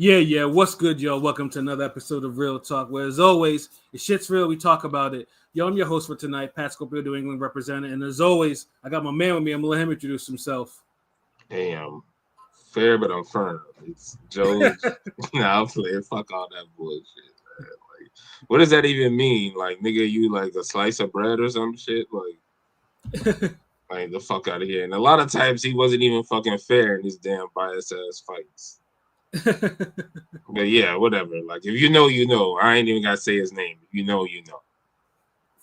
Yeah. What's good, y'all? Welcome to another episode of Real Talk, where, as always, if shit's real, we talk about it. Yo, I'm your host for tonight, Pat Scopio, New England representative. And as always, I got my man with me. I'm going to let him introduce himself. Hey, I'm fair, but I'm firm. It's Joe. I'll play it. Fuck all that bullshit, man. Like, what does that even mean? Like, nigga, you like a slice of bread or some shit? Like the fuck out of here. And a lot of times he wasn't even fucking fair in his damn bias ass fights. But yeah, whatever. Like, if you know, you know. I ain't even gotta say his name. If you know, you know.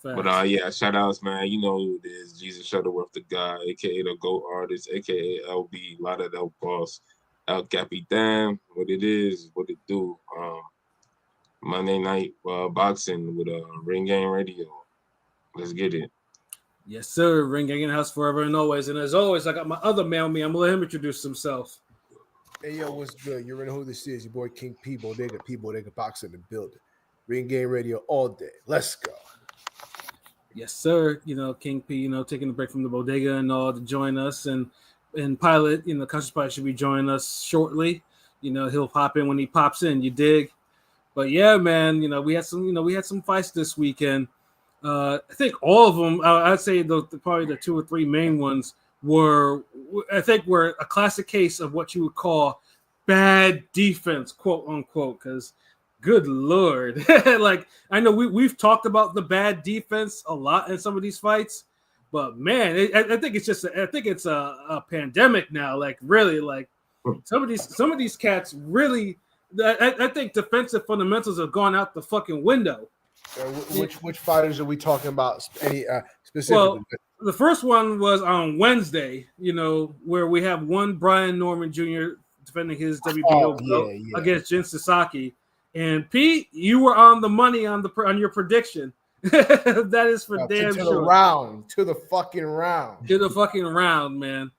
Facts. But yeah, shout outs, man. You know who it is. Jesus Shuttleworth, the guy, aka the GOAT artist, aka LB, Lada Del Boss, El Capitan. What it is, what it do. Monday night boxing with Ring Game Radio. Let's get it. Yes, sir. Ring Gang in the house forever and always. And as always, I got my other man with me. I'm gonna let him introduce himself. Hey, yo, what's good? You already know who this is. Your boy King P. Bodega Boxing in the building. Ring Game Radio all day. Let's go. Yes, sir. You know, King P, taking a break from the bodega and all to join us. And Pilot, Conscious Pilot should be joining us shortly. He'll pop in when he pops in, you dig? But yeah, man, we had some fights this weekend. I think all of them, I'd say probably the two or three main ones were a classic case of what you would call bad defense, quote unquote, because good Lord. Like, I know we've talked about the bad defense a lot in some of these fights, but man, I think it's a pandemic now. Like, really, like some of these cats really, I think defensive fundamentals have gone out the fucking window. Which fighters are we talking about? Any specifically? Well, the first one was on Wednesday, where we have one Brian Norman Jr. defending his WBO belt against Jin Sasaki. And Pete, you were on the money on your prediction. That is for damn sure. To the fucking round, man.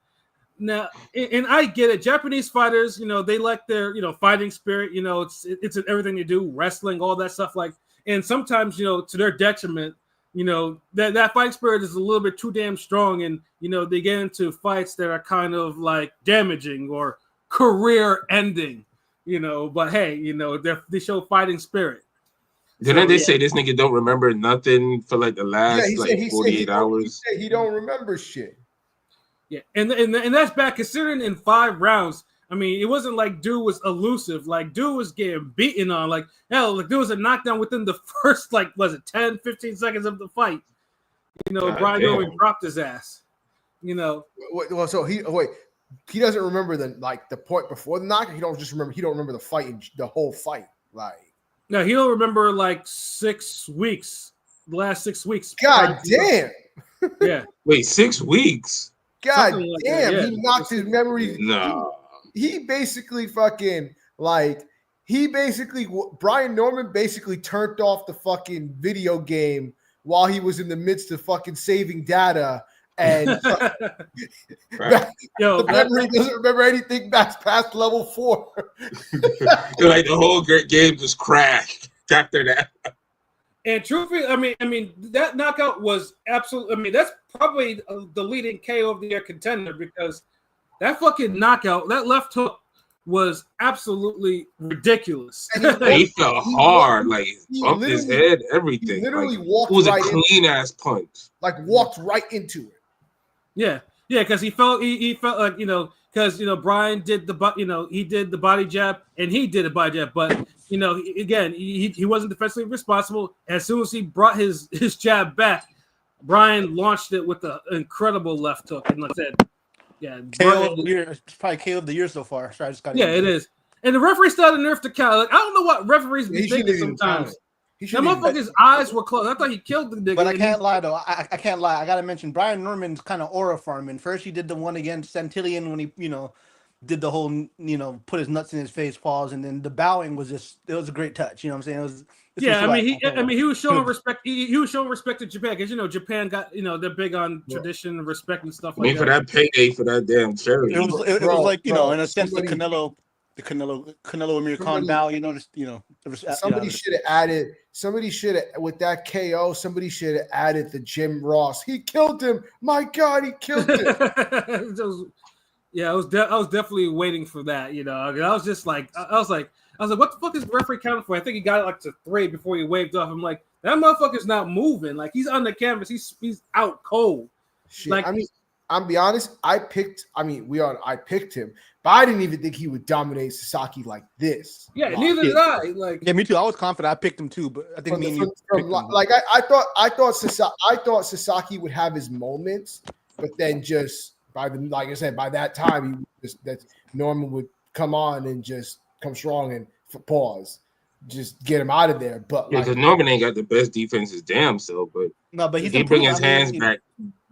Now, and I get it. Japanese fighters, they like their, fighting spirit. It's in everything they do, wrestling, all that stuff. Like, and sometimes, to their detriment, that fight spirit is a little bit too damn strong, and they get into fights that are kind of like damaging or career ending. But hey, they show fighting spirit. Didn't they say this nigga don't remember nothing for like the last 48 hours? He don't remember shit. Yeah, and that's bad considering in 5 rounds. I mean, it wasn't like dude was elusive. Like, dude was getting beaten on. Like, hell, like there was a knockdown within the first, 10, 15 seconds of the fight. Brian Norman dropped his ass. Well, so he doesn't remember the point before the knockout. He don't remember the fight, the whole fight. No, he don't remember 6 weeks. The last 6 weeks. God damn. Yeah. Wait, 6 weeks. God damn. He knocked his memory. No. He basically Brian Norman basically turned off the fucking video game while he was in the midst of fucking saving data, and right. The memory doesn't remember anything past level 4. Like the whole game just crashed after that. And truthfully, I mean that knockout was absolutely. I mean, that's probably the leading KO of the year contender, because that fucking knockout, that left hook, was absolutely ridiculous. He felt hard, he bumped his head, everything. He literally walked. It was a clean ass punch. Walked right into it. Yeah, because he felt like because Brian did he did the body jab and he did a body jab, but again he wasn't defensively responsible. As soon as he brought his jab back, Brian launched it with an incredible left hook, and like I said. Yeah, KO of the year. It's probably KO of the year so far. So I just got it is. And the referee still had a nerve to count. Like, I don't know what referees be thinking sometimes. That motherfucker's eyes were closed. I thought he killed the nigga. But I can't lie though. I can't lie. I gotta mention Brian Norman's kind of aura farming. First he did the one against Santillan when he did the whole put his nuts in his face, pause, and then the bowing was it was a great touch. You know what I'm saying? It was. He was showing respect. He was showing respect to Japan, because Japan got they're big on tradition and respect and stuff like that. For that payday for that damn charity. It was like in a sense the Canelo Amir Khan bow. Somebody should have added. Somebody should have with that KO. Somebody should have added the Jim Ross. He killed him. My God, he killed him. I was definitely waiting for that. I was just like, I was like, what the fuck is the referee counting for? I think he got it like to 3 before he waved off. I'm like, that motherfucker's not moving. Like he's on the canvas. He's out cold. Shit. Like, I mean, I'll be honest. I picked him, but I didn't even think he would dominate Sasaki like this. Yeah, neither did I. Like, yeah, me too. I was confident. I picked him too, but I think I thought Sasaki would have his moments, but then just by that time that Norman would come on and just come strong and pause, just get him out of there. But because Norman ain't got the best defenses, damn so. But he's he bring his hands back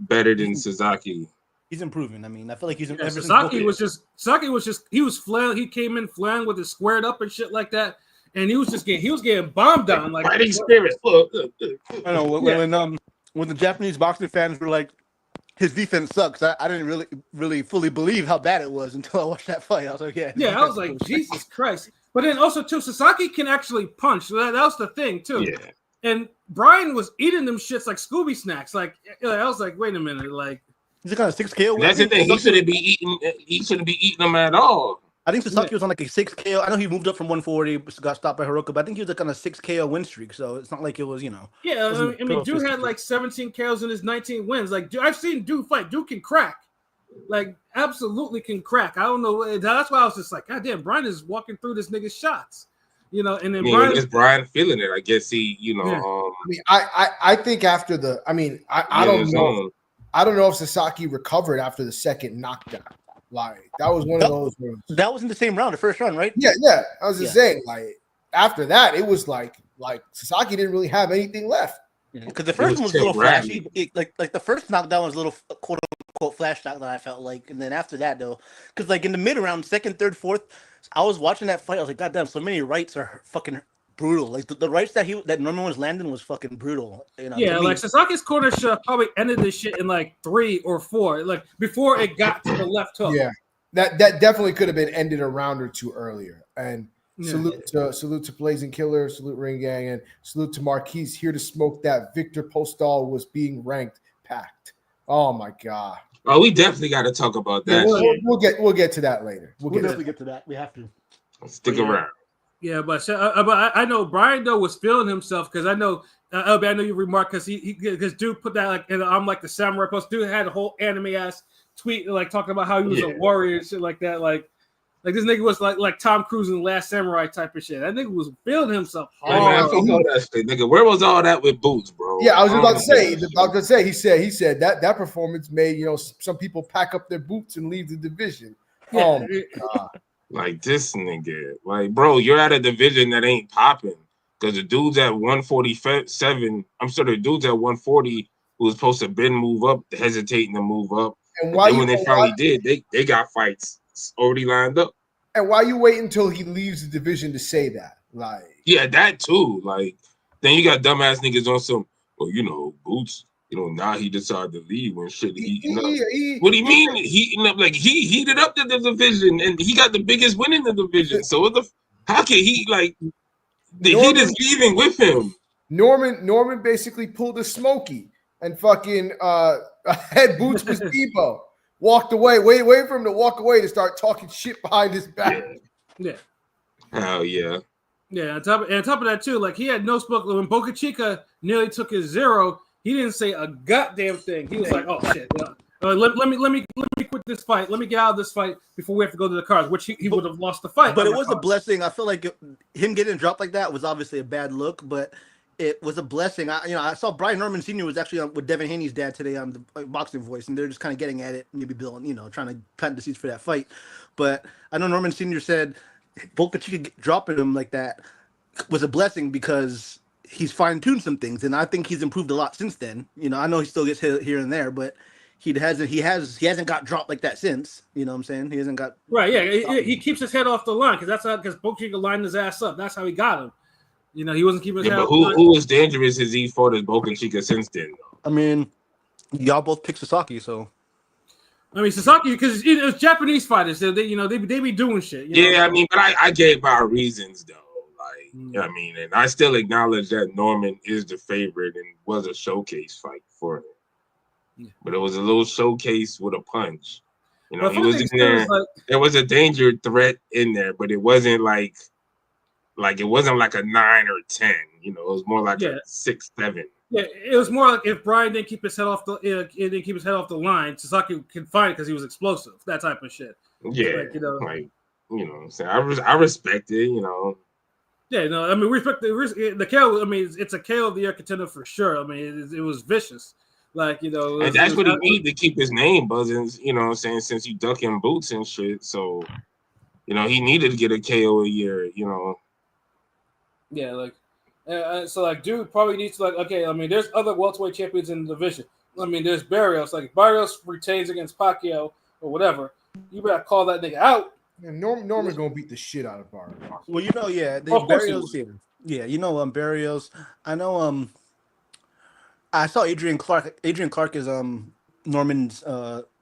better than Sasaki. He's improving. I mean, I feel like he's Sasaki was just he was flailing. He came in flailing with it squared up and shit like that, and he was getting bombed on like fighting spirit. Look. I know when the Japanese boxing fans were like, his defense sucks. I didn't really fully believe how bad it was until I watched that fight. I was like, I was like, Jesus Christ. But then also too, Sasaki can actually punch. So that was the thing too. Yeah. And Brian was eating them shits like Scooby snacks. Like I was like, wait a minute, like. He's got a 6 KO. That's the thing. He shouldn't be eating. He shouldn't be eating them at all. I think Sasaki was on like a 6 KO. I know he moved up from 140, got stopped by Hirooka, but I think he was like on a 6 KO win streak. So it's not like it was, Yeah, I mean, dude had like 17 KOs in his 19 wins. Like, dude, I've seen dude fight. Dude can crack. Like, absolutely can crack. I don't know. That's why I was just like, God damn, Brian is walking through this nigga's shots. And then Brian feeling it. I guess he, I mean, I think after the. I mean, I don't know. I don't know if Sasaki recovered after the second knockdown. Like that was one of those moves. That was in the same round, the first round, right? Yeah. I was just saying, like after that, it was like Sasaki didn't really have anything left. Because the first one was a little flashy. Like the first knockdown was a little quote unquote flash knockdown. I felt like, and then after that though, because like in the mid round, second, third, fourth, I was watching that fight. I was like, God damn, so many rights are fucking brutal. Like the rights that Norman was landing was fucking brutal. Yeah, like Sasaki's corner should have probably ended this shit in like 3 or 4, like before it got to the left hook. Yeah, that definitely could have been ended a round or 2 earlier. And salute to Blazing Killer, salute Ring Gang, and salute to Marquise here to smoke that Victor Postal was being ranked packed. Oh my god. Oh, we definitely got to talk about that. Yeah, we'll get to that later. We'll definitely get to that. We have to stick around. Yeah, but I know Brian though was feeling himself because I know LB, I know you remarked because dude put that like I'm like the samurai post. Dude had a whole anime ass tweet like talking about how he was a warrior and shit like that. Like this nigga was like Tom Cruise in The Last Samurai type of shit. That nigga was feeling himself hard. Hey, man, that shit, nigga. Where was all that with Boots, bro? Yeah, I was about to say. He said that performance made some people pack up their boots and leave the division. Yeah. Oh my god. Like this nigga, like bro, you're at a division that ain't popping because the dudes at 147. I'm sorry, the dudes at 140 who was supposed to move up, hesitating to move up. And when they finally did, they got fights already lined up. And why you wait until he leaves the division to say that? Like, yeah, that too. Like, then you got dumbass niggas on some. Well, Boots. Now he decided to leave when shit heating up. What do you mean heating up? Like he heated up the division and he got the biggest win in the division. So how can he like the heat is leaving with him? Norman basically pulled a Smokey and fucking had Boots with Debo. Walked away, wait for him to walk away to start talking shit behind his back. Yeah. Hell yeah. Yeah, on top of that too, like he had no smoke when Boca Chica nearly took his 0. He didn't say a goddamn thing. He was like, "Oh shit, let me quit this fight. Let me get out of this fight before we have to go to the cards," which he would have lost the fight. But it was a blessing. I feel like him getting dropped like that was obviously a bad look, but it was a blessing. I saw Brian Norman Sr. was actually with Devin Haney's dad today on the Boxing Voice, and they're just kind of getting at it, maybe building, trying to plant the seeds for that fight. But I know Norman Sr. said Boca Chica dropping him like that was a blessing because he's fine-tuned some things, and I think he's improved a lot since then. I know he still gets hit here and there, but he hasn't got dropped like that since. You know what I'm saying? He hasn't got right. Yeah, he keeps his head off the line because Boca Chica lined his ass up. That's how he got him. He wasn't keeping his head off the line. Who is dangerous as he fought as Boca Chica since then? I mean, y'all both picked Sasaki, so. I mean, Sasaki, because it's Japanese fighters, so they be doing shit. I mean, but I gave our reasons though. I mean, and I still acknowledge that Norman is the favorite and was a showcase fight for him. Yeah. But it was a little showcase with a punch. He was in there. There was a danger threat in there, but it wasn't like Like it wasn't like a 9 or 10. You know, it was more like a 6, 7. Yeah, it was more like if Brian didn't keep his head off the line, Sasaki could find it because he was explosive, that type of shit. Yeah, like you know what I'm saying. I respect it, you know. Yeah, no, I mean we respect the KO. I mean it's a KO of the year contender for sure. I mean it was vicious, like you know. And that's what he needed to keep his name buzzing. You know what I'm saying, since he ducking boots and shit. So you know he needed to get a KO a year. You know. Yeah, like. So like, dude probably needs to like. Okay, I mean, there's other welterweight champions in the division. I mean, there's Barrios. Like, if Barrios retains against Pacquiao or whatever, you better call that nigga out. Yeah, Norman gonna beat the shit out of Barrios. Well, you know, yeah, Barrios. Yeah, you know, Barrios. I know. I saw Adrian Clark. Adrian Clark is Norman's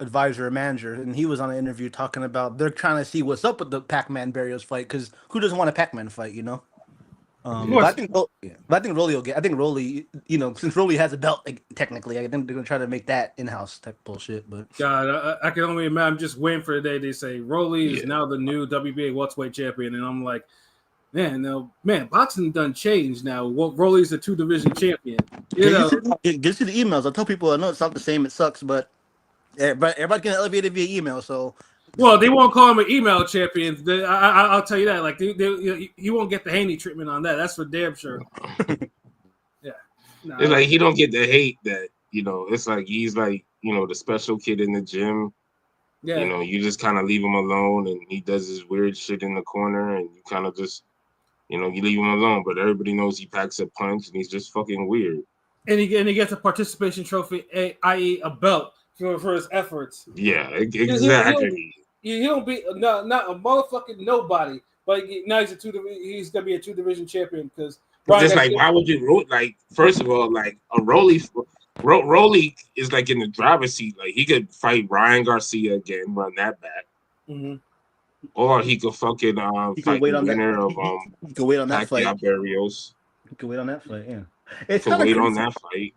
advisor or manager, and he was on an interview talking about they're trying to see what's up with the Pac-Man Barrios fight because who doesn't want a Pac-Man fight, you know? But I think Rolly will get. I think Rolly, you know, since Rolly has a belt, like, technically, I think they're gonna try to make that in-house type bullshit. But God, I can only imagine. I'm just waiting for the day they say Rolly is now the new WBA welterweight champion, and I'm like, man, boxing done changed now. Rolly's a 2-division champion. You know, get to the emails. I tell people I know it's not the same. It sucks, but everybody can elevate it via email. So. Well, they won't call him an email champion. I'll tell you that. Like, he won't get the Haney treatment on that. That's for damn sure. Yeah, it's like he don't get the hate that you know. It's like he's like you know the special kid in the gym. Yeah, you know, you just kind of leave him alone, and he does his weird shit in the corner, and you kind of just you know you leave him alone. But everybody knows he packs a punch, and he's just fucking weird. And he gets a participation trophy, i.e., a belt for his efforts. Yeah, exactly. He don't be not a motherfucking nobody, but now he's gonna be a 2-division champion because just like why would you like first of all like a Rolly is like in the driver's seat, like he could fight Ryan Garcia again, run that back, or he could fucking fight the winner of he could wait on that fight. Barrios. He could wait on that fight, yeah. It's kind of wait on that fight.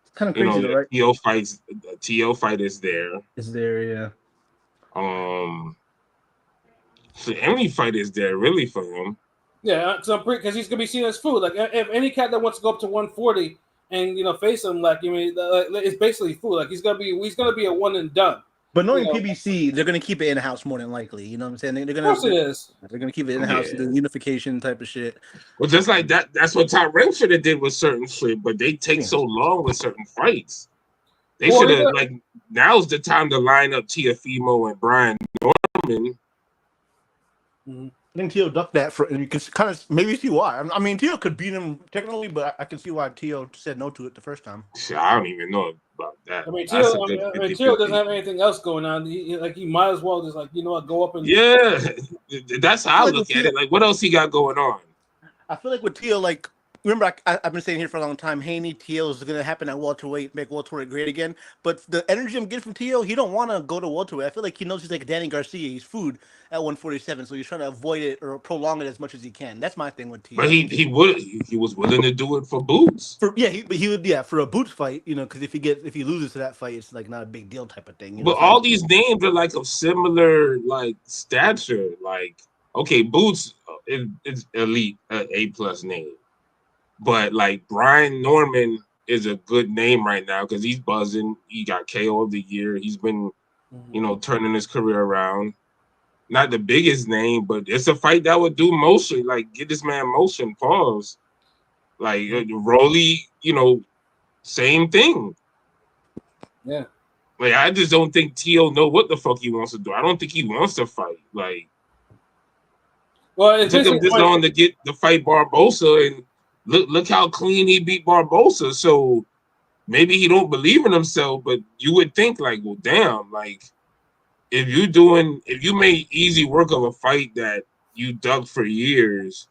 It's kind of crazy, right? The TO fight is there. Is there, yeah. So any fight is there really for him. Yeah, so because he's gonna be seen as food. Like if any cat that wants to go up to 140 and you know face him, like you mean, it's basically food. Like he's gonna be a one and done. But knowing PBC, they're gonna keep it in house more than likely. You know what I'm saying? They're gonna. Of course it is. They're gonna keep it in house, the unification type of shit. Well, just like that. That's what Top Rank should have did with certain shit, but they take so long with certain fights. They should have like now's the time to line up Teofimo and Brian Norman. I think Tio ducked that and you can kind of maybe see why. I mean, Tio could beat him technically, but I can see why Tio said no to it the first time. I don't even know about that. I mean, Tio doesn't have anything else going on. He might as well just like you know what, go up and that's how I look at it. Like, what else he got going on? I feel like with Tio, like. Remember, I've been saying here for a long time, Haney, Tio is going to happen at welterweight, make welterweight great again. But the energy I'm getting from Tio, he don't want to go to welterweight. I feel like he knows he's like Danny Garcia. He's food at 147, so he's trying to avoid it or prolong it as much as he can. That's my thing with Tio. But he was willing to do it for boots. He would for a boots fight, you know, because if he loses to that fight, it's like not a big deal type of thing. But all these names are like of similar like stature. Like, okay, Boots is elite, A+ name. But like Brian Norman is a good name right now because he's buzzing. He got KO of the year. He's been, you know, turning his career around. Not the biggest name, but it's a fight that would do motion. Like get this man motion. Pause. Like Rolly, you know, same thing. Yeah. Like I just don't think Tio know what the fuck he wants to do. I don't think he wants to fight. Like, well, it took him this long to get the fight Barbosa and. Look how clean he beat Barbosa. So maybe he don't believe in himself, but you would think like, well, damn, like if you made easy work of a fight that you dug for years,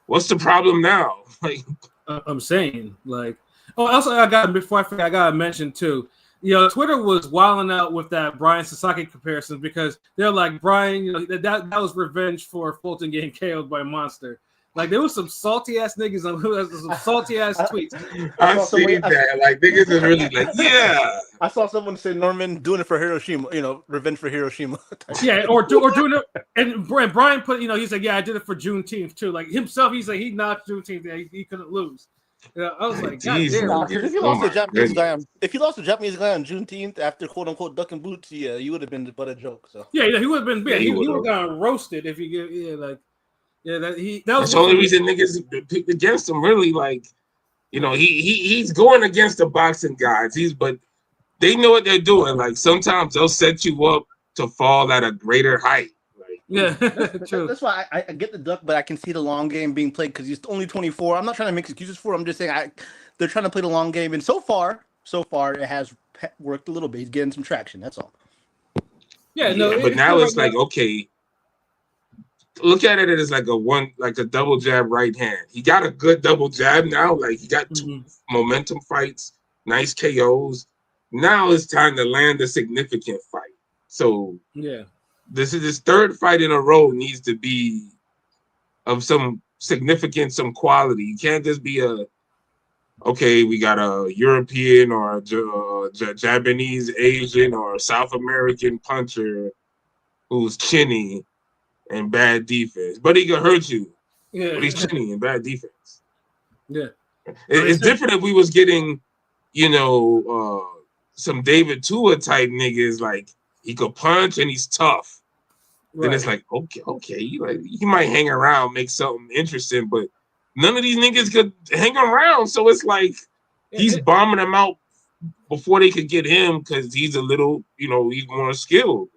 what's the problem now? Like I'm saying, like, also I gotta mention too. You know, Twitter was wilding out with that Brian Sasaki comparison because they're like Brian, you know, that was revenge for Fulton getting KO'd by Monster. Like there was some salty ass niggas on some salty ass tweets. I see that. Like niggas is really like, yeah. I saw someone say Norman doing it for Hiroshima. Revenge for Hiroshima. Yeah, or doing it. And Brian put, he's like, yeah, I did it for Juneteenth too. Like himself, he's like, he knocked Juneteenth. Yeah, he couldn't lose. I was like, God damn. If you lost a Japanese guy on Juneteenth after quote unquote ducking boots, yeah, you would have been but a joke. So yeah, he would have been. Yeah, he would have gotten roasted if he get that was That's the only reason niggas picked against him. Really, like, he's going against the boxing guys. But they know what they're doing. Like sometimes they'll set you up to fall at a greater height. Yeah, true. That's why I get the duck, but I can see the long game being played because he's only 24. I'm not trying to make excuses for him. I'm just saying they're trying to play the long game, and so far it has worked a little bit. He's getting some traction. That's all. Yeah, no. But now it's like, okay, look at it as like a double jab right hand. He got a good double jab now. Like he got two momentum fights, nice KOs. Now it's time to land a significant fight. So yeah. This is his third fight in a row needs to be of some significance, some quality. You can't just be we got a European or a Japanese, Asian, or South American puncher who's chinny and bad defense. But he can hurt you. Yeah. But he's chinny and bad defense. Yeah. It's different if we was getting, some David Tua type niggas, like he could punch and he's tough. Right. Then it's like, okay, he might hang around, make something interesting, but none of these niggas could hang around. So it's like he's bombing them out before they could get him because he's a little, he's more skilled.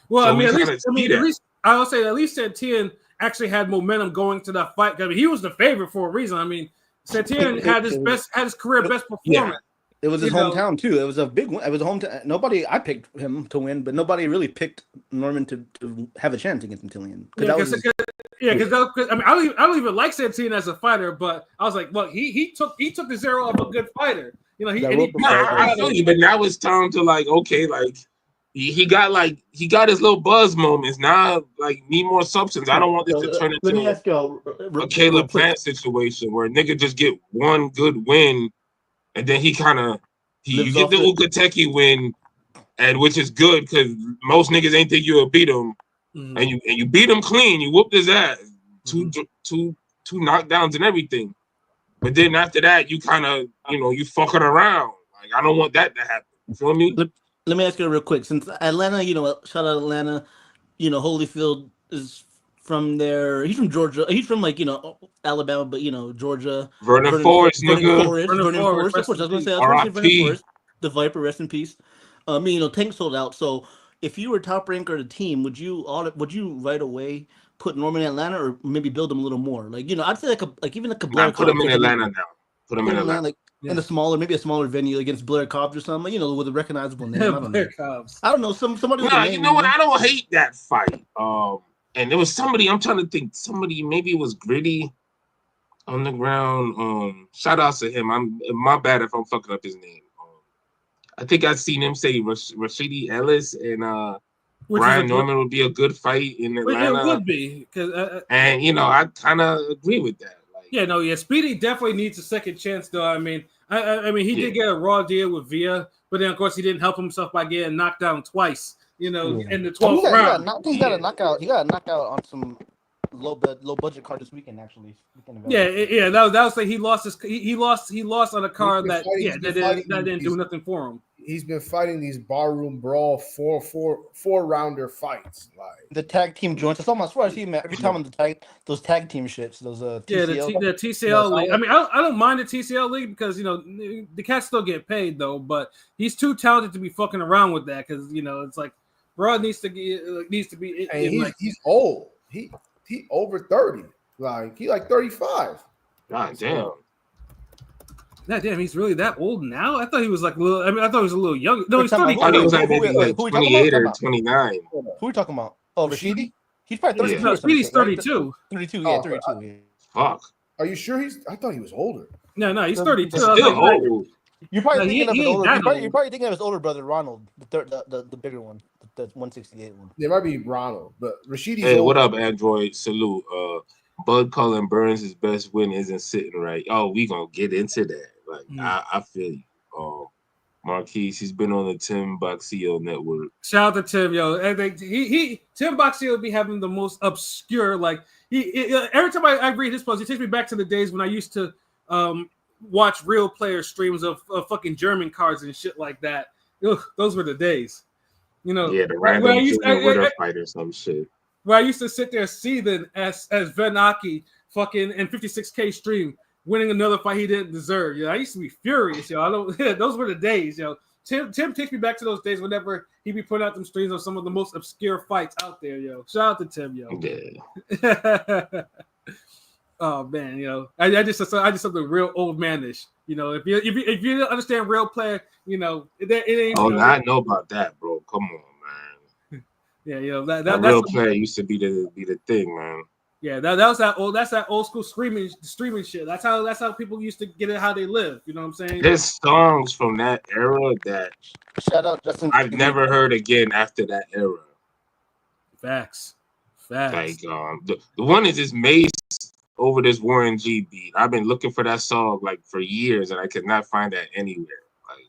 Well, so at least I'll say at least Santillan actually had momentum going to that fight. I mean, he was the favorite for a reason. I mean, Santillan had his career best performance. Yeah. It was his hometown too. It was a big one. It was a hometown. I picked him to win, but nobody really picked Norman to have a chance against Santillan. Because I mean, I don't even like Santillan as a fighter, but I was like, well, he took the zero of a good fighter. I feel you, but now it's time to he got his little buzz moments. Now need more substance. I don't want this to turn into a Caleb Plant situation where a nigga just get one good win. And then you get the Ukateki win, and which is good because most niggas ain't think you'll beat him, and you beat him clean. You whooped his ass, two knockdowns and everything. But then after that, you kind of you fucking around. Like I don't want that to happen. You feel me? Let me ask you real quick. Since Atlanta, shout out Atlanta. Holyfield is from there. He's from Georgia. He's from Alabama, but Georgia. Vernon Forrest, nigga. Vernon Forrest. Of course, I was gonna say Vernon Forrest, the Viper. Rest in peace. Tank sold out. So if you were top ranker of the team, would you right away put Norman in Atlanta or maybe build him a little more? I'd say even a Blair. Put him in Atlanta now. Put him in Atlanta. In a smaller venue against Blair Cobbs or something, with a recognizable name. I don't know. Somebody. No, you know what? I don't hate that fight. And there was somebody, I'm trying to think, maybe it was Gritty on the ground. Shout out to him. My bad if I'm fucking up his name. I think I've seen him say Rashidi Ellis and Brian Norman would be a good fight in Atlanta. It would be. I kind of agree with that. Speedy definitely needs a second chance, though. I mean, he did get a raw deal with Villa, but then, of course, he didn't help himself by getting knocked down twice. In the 12th round. He got a knockout. He got a knockout on some low budget card this weekend. Actually, that was like he lost on a card that didn't do nothing for him. He's been fighting these barroom brawl four rounder fights. The tag team joints. That's almost where I see him every time on those tag team shits. Those TCL. the TCL league. I mean, I don't mind the TCL league because the cats still get paid though, but he's too talented to be fucking around with that because it's like. Bro needs to be. He's old. He over 30. He 35. God damn. God damn, he's really that old now? I thought he was I thought he was a little young. No, he's 30. I thought he was maybe 28 or 29. Who are we talking about? Oh, Rashidi? He's probably 32. No, Speedy's 32. 32, yeah, 32. Yeah. Fuck. Are you sure I thought he was older. No, he's 32. He's still old. You're probably thinking of his older brother Ronald, the bigger one, the 168 one. There might be Ronald, but Rashidi's Hey, what up, Android? Salute. Bud calling Burns his best win isn't sitting right. Oh, we gonna get into that. Like I feel you. Marquise, he's been on the Tim Boxeo network. Shout out to Tim, yo. And Tim Boxeo be having the most obscure, like every time I read his post, it takes me back to the days when I used to watch real player streams of fucking German cards and shit like that. Ugh, those were the days. You know, yeah, the random Witter fight or some shit. Where I used to sit there seething as Van Aki fucking in 56K stream winning another fight he didn't deserve. You know, I used to be furious, yo. I don't. Those were the days, yo. Tim takes me back to those days whenever he be putting out them streams of some of the most obscure fights out there, yo. Shout out to Tim, yo. Yeah. Oh man, yo. I just something real old manish. You know, if you don't understand real player, you know, it ain't. Oh, you know, I know about that, bro. Come on, man. Yeah, yo. That real player used to be the thing, man. Yeah, that's that old school streaming shit. That's how people used to get it, how they live. You know what I'm saying? There's songs from that era that shout out Justin. I've never heard again after that era. Facts. Like the one is just Mace over this Warren G beat. I've been looking for that song like for years and I could not find that anywhere. Like,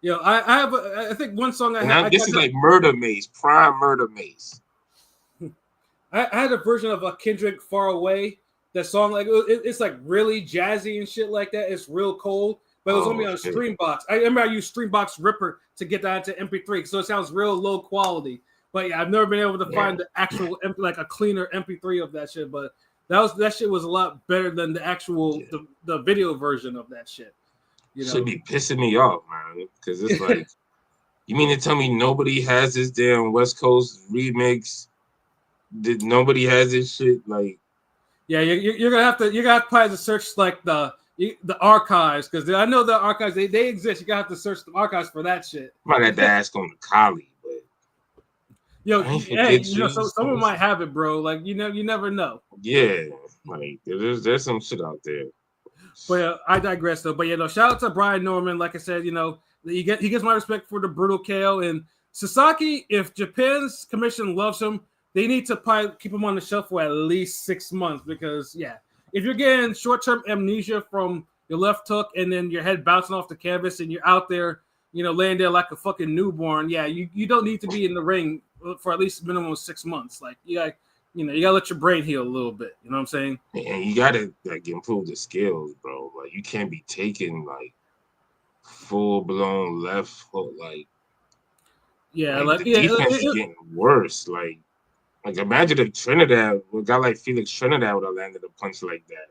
yo, I think one song this is like Murder Mace, prime Murder Mace. I had a version of a Kendrick Far Away. That song, like it's like really jazzy and shit like that. It's real cold, but it was only on Streambox. I remember I used Streambox Ripper to get that into MP3, so it sounds real low quality. But yeah, I've never been able to find the actual like a cleaner MP3 of that shit. But that shit was a lot better than the actual the video version of that shit. You know? Should be pissing me off, man, because it's like, you mean to tell me nobody has this damn West Coast remix? Nobody has this shit, like. Yeah, you're gonna have to probably search like the archives, because I know the archives they exist. You gotta have to search the archives for that shit. Might have to ask on the Kali, but yo, hey, you know, someone might have it, bro. Like you never know. Yeah, like there's some shit out there. But I digress though. But shout out to Brian Norman. Like I said, he gets my respect for the brutal KO. And Sasaki, if Japan's commission loves him, they need to probably keep him on the shelf for at least 6 months, because if you're getting short-term amnesia from your left hook and then your head bouncing off the canvas and you're out there, laying there like a fucking newborn, you don't need to be in the ring for at least minimum 6 months. Like you gotta let your brain heal a little bit. You know what I'm saying? And you gotta like improve the skills, bro. Like you can't be taking like full-blown left hook, like the defense is getting worse, like imagine if Trinidad, a guy like Felix Trinidad would have landed a punch like that.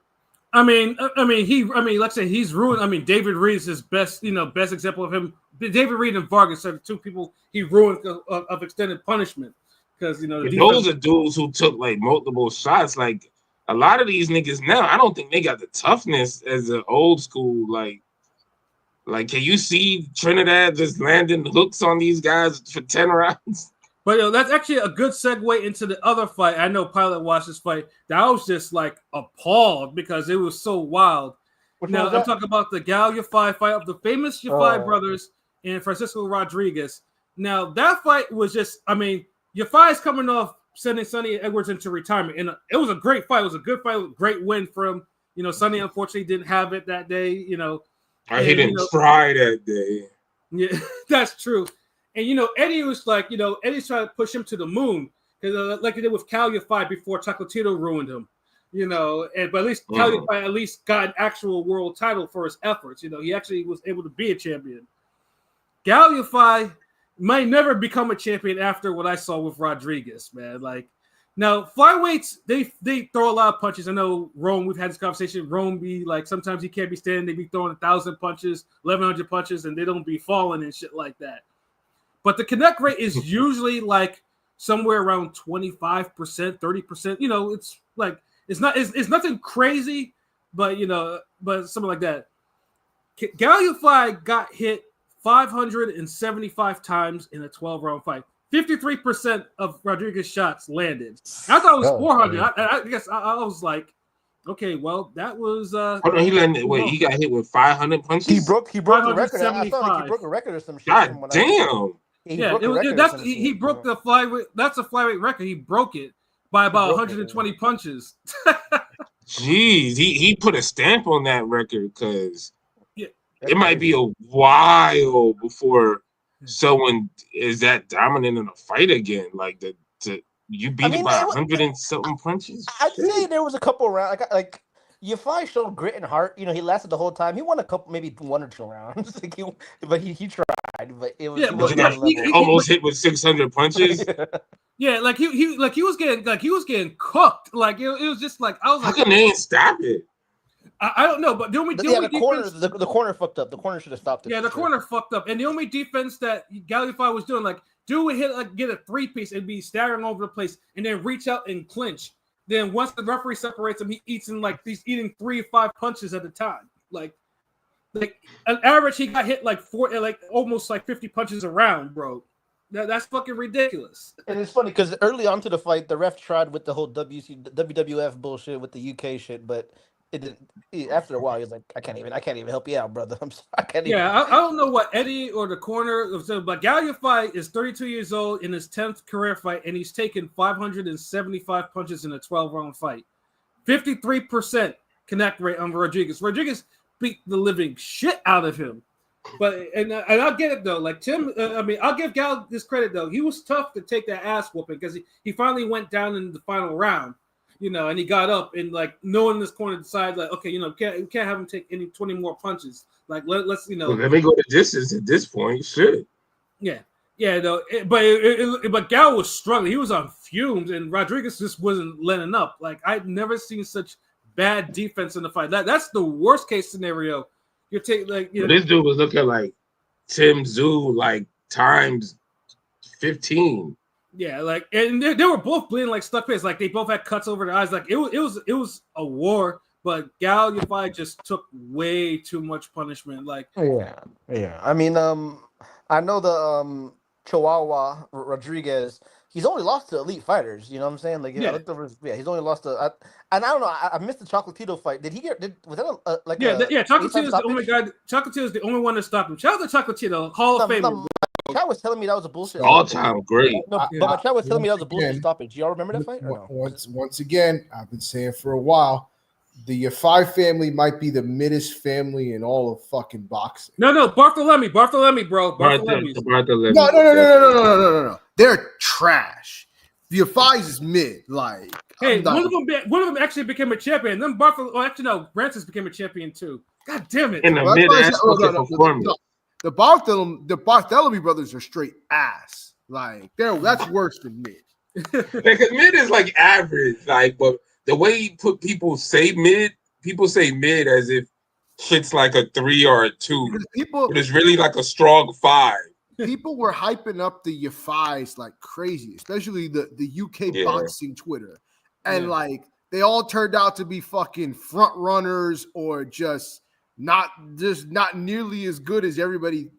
I mean, like I said, he's ruined. I mean, David Reed is his best example of him. David Reed and Vargas are the two people he ruined of extended punishment, because those are dudes who took like multiple shots. Like a lot of these niggas now, I don't think they got the toughness as an old school. Like can you see Trinidad just landing hooks on these guys for 10 rounds? But that's actually a good segue into the other fight. I know Pilot watched this fight. That I was just like appalled because it was so wild. Now I'm talking about the Gal Yafai fight of the famous Yafai brothers and Francisco Rodriguez. Now that fight was just, Yafai is coming off sending Sonny Edwards into retirement, and it was a great fight. It was a good fight, great win for him. Sonny unfortunately didn't have it that day. He didn't try that day. Yeah, that's true. And Eddie was like, Eddie's trying to push him to the moon, because like he did with Cal Yafai before Chocolatito ruined him, but at least Cal Yafai at least got an actual world title for his efforts. He actually was able to be a champion. Gal Yafai might never become a champion after what I saw with Rodriguez, man. Like now, flyweights, they throw a lot of punches. I know Rome, we've had this conversation. Rome be like, sometimes he can't be standing. They be throwing 1,000 punches, 1,100 punches, and they don't be falling and shit like that. But the connect rate is usually like somewhere around 25%, 30%. It's like it's nothing crazy, but but something like that. Gal Yafai got hit 575 times in a 12-round fight. 53% of Rodriguez's shots landed. I thought it was 400. I guess I was like, okay, well, that was. He landed. Wait, he got hit with 500 punches. He broke the record. I thought like he broke a record or some shit. God damn. He broke the flyweight. That's a flyweight record. He broke it, by about 120 punches. Jeez, he put a stamp on that record because Yeah. it might be a while before someone is that dominant in a fight again. Like you beat it by 100 and something punches. I'd say there was a couple rounds. Like Yafai showed grit and heart. You know, he lasted the whole time. He won a couple, maybe 1 or 2 rounds. But he tried. But it was he almost hit with 600 punches. Yeah, like he was getting cooked. Like it was just like I was How like, can they stop it? I don't know, but the corner fucked up. The corner should have stopped it. Yeah, the corner fucked up, and the only defense that Yafai was doing, like, dude would hit get a 3-piece and be staggering over the place, and then reach out and clinch. Then once the referee separates him, he's eating 3 or 5 punches at a time. Like on average, he got hit like almost 50 punches a round, bro. That's fucking ridiculous. And it's funny because early on to the fight, the ref tried with the whole WWF bullshit with the UK shit, but it didn't. After a while, he was like, I can't even help you out, brother. I'm sorry, I can't even. Yeah, I don't know what Eddie or the corner, but Yafai is 32 years old in his 10th career fight, and he's taken 575 punches in a 12-round fight. 53% connect rate on Rodriguez. Rodriguez beat the living shit out of him. But and I'll get it though. Like Tim, I'll give Gal this credit though. He was tough to take that ass whooping because he finally went down in the final round, and he got up and like knowing this corner decided like, okay, we can't have him take any 20 more punches. Like let's Well, let me go the distance at this point. Shit. Yeah. But Gal was struggling. He was on fumes, and Rodriguez just wasn't letting up. Like I've never seen such bad defense in the fight. That's the worst case scenario. You take this dude was looking like Tim Tszyu like times 15. Yeah, and they were both bleeding like stuck face. Like they both had cuts over their eyes. Like it was a war. But Gal Yafai just took way too much punishment. Like yeah. I mean, I know the Chihuahua Rodriguez. He's only lost to elite fighters. You know what I'm saying? Like, I looked over. He's only lost to. And I don't know. I missed the Chocolatito fight. Did he get? Was that Chocolatito is the only guy. Chocolatito is the only one that stopped him. Shout out to Chocolatito, Hall of Famer. My chat was telling me that was a bullshit. All time great. No, but my chat was telling me that was a bullshit stoppage. Y'all remember that fight? Or no? Once again, I've been saying for a while, the Yafai family might be the middest family in all of fucking boxing. No, Bartholomew, bro. Bartholomew. No. They're trash. The Yafai's is mid. Like, hey, one of them actually became a champion. Then Francis became a champion too. God damn it! In the mid-ass performance. The Bartholomew brothers are straight ass. Like, that's worse than mid. Because mid is like average. Like, but the way people say mid as if shit's like a 3 or a 2. But it's really like a strong 5. People were hyping up the Yafais like crazy, especially the UK boxing Twitter. And like they all turned out to be fucking front runners or just not nearly as good as everybody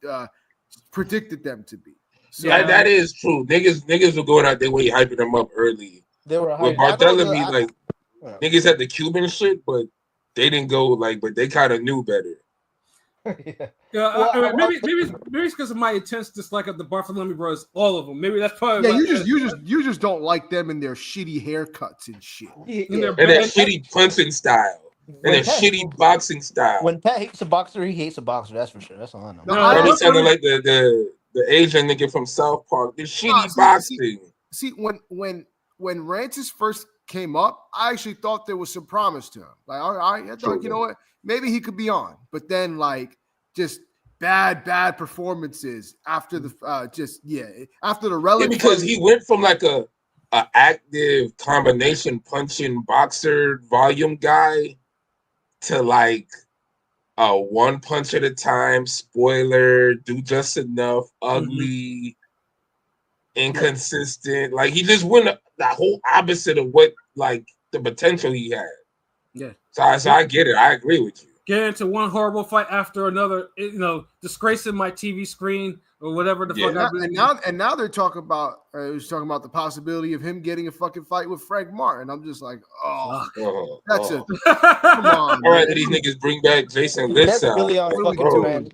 predicted them to be. So that is true. Niggas were going out their way hyping them up early. They were with Bartholomew, niggas had the Cuban shit, but they didn't go but they kind of knew better. Maybe it's because of my intense dislike of the Bartholomew brothers, all of them. Maybe that's probably you just don't like them and their shitty haircuts and shit, and their shitty punching style, and their shitty boxing style. When Pat hates a boxer, he hates a boxer. That's for sure. That's all I know. He sounded like the Asian nigga from South Park. The shitty boxing. See, when Rantis first came up, I actually thought there was some promise to him. Like, all right, I thought, you know what, maybe he could be on. But then, like, just bad performances after the after the relative. Yeah, because he went from like a active combination punching boxer volume guy to like a one punch at a time spoiler, do just enough, ugly, inconsistent. Like he just went the whole opposite of what like the potential he had. Yeah. So I get it. I agree with you. Get into one horrible fight after another, disgracing my TV screen or whatever the fuck. And now they're talking about the possibility of him getting a fucking fight with Frank Martin. I'm just like, come on. All right, these niggas bring back Jason Litzau. That's really on fucking brand.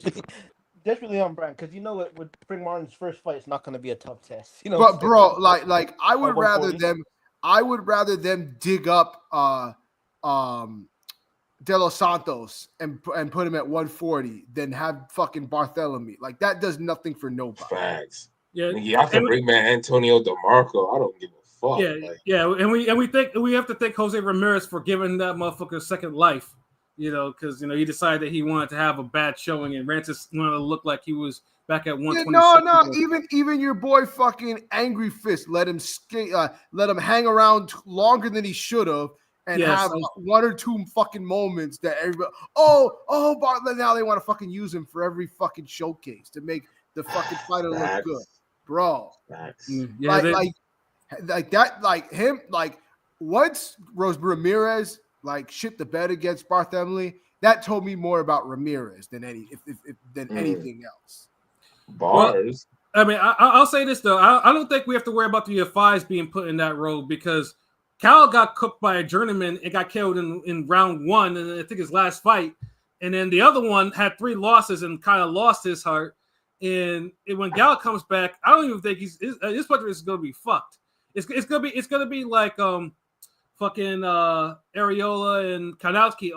That's really on brand because you know what, with Frank Martin's first fight, it's not going to be a tough test. But bro, like I would rather them. I would rather them dig up De Los Santos and put him at 140 than have fucking Bartholomew. Like that does nothing for nobody. Facts. Yeah, Y'all can bring back Antonio DeMarco. I don't give a fuck. Yeah, like, and we think we have to thank Jose Ramirez for giving that motherfucker a second life. Because he decided that he wanted to have a bad showing, and Rancis wanted to look like he was back at 126. No. Even your boy fucking Angry Fist let him skate, let him hang around longer than he should have, and have one or two fucking moments that everybody. Oh, Bartlett. Now they want to fucking use him for every fucking showcase to make the fucking fighter look good, bro. Like that, like him, like once Rose Ramirez like shit the bed against Bartholomew, that told me more about Ramirez than anything else. Bars. Well, I mean, I'll say this though. I don't think we have to worry about the Yafais being put in that role because Cal got cooked by a journeyman and got killed in round 1, and I think his last fight. And then the other one had 3 losses and kind of lost his heart. And when Gal comes back, I don't even think his puncher is going to be fucked. It's gonna be like fucking Areola and Kanaki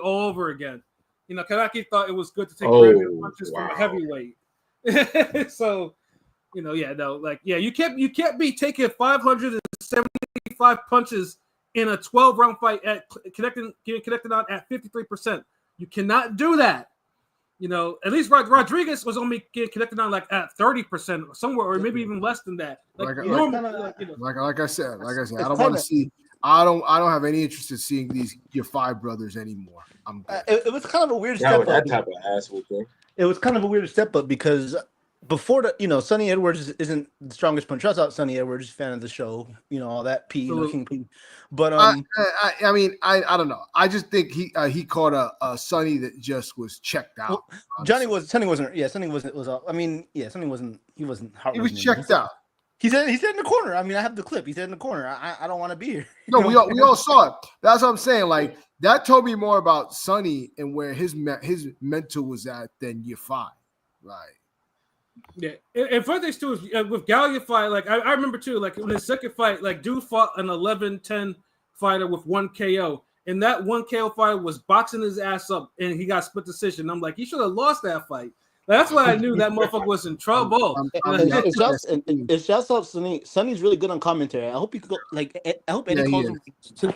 all over again. Kanaki thought it was good to take punches from a heavyweight. So, you can't be taking 575 punches in a 12-round fight at getting connected on at 53%. You cannot do that. At least Rodriguez was only getting connected on like at 30% somewhere, or maybe even less than that. Like I said, I don't want to see. I don't have any interest in seeing your 5 brothers anymore. It was kind of a weird step up. That type of ass whooping. It was kind of a weird step up because before Sonny Edwards isn't the strongest puncher. Shouts out Sonny Edwards, fan of the show, all that King P. But I mean, I don't know. I just think he caught a Sonny that just was checked out. Sonny wasn't. I mean, Sonny wasn't. He wasn't. He was checked out. He said in the corner. I mean, I have the clip. He said in the corner. I don't want to be here. No, we all saw it. That's what I'm saying. Like that told me more about Sonny and where his mental was at than Yafai. Like. Yeah, and funny thing too is with Gal Yafai, like I remember too, like in his second fight, like dude fought an 11-10 fighter with 1 KO, and that 1 KO fighter was boxing his ass up, and he got split decision. I'm like, he should have lost that fight. That's why I knew that motherfucker was in trouble. It's just up Sonny. Sonny's really good on commentary. I hope I hope Eddie calls him.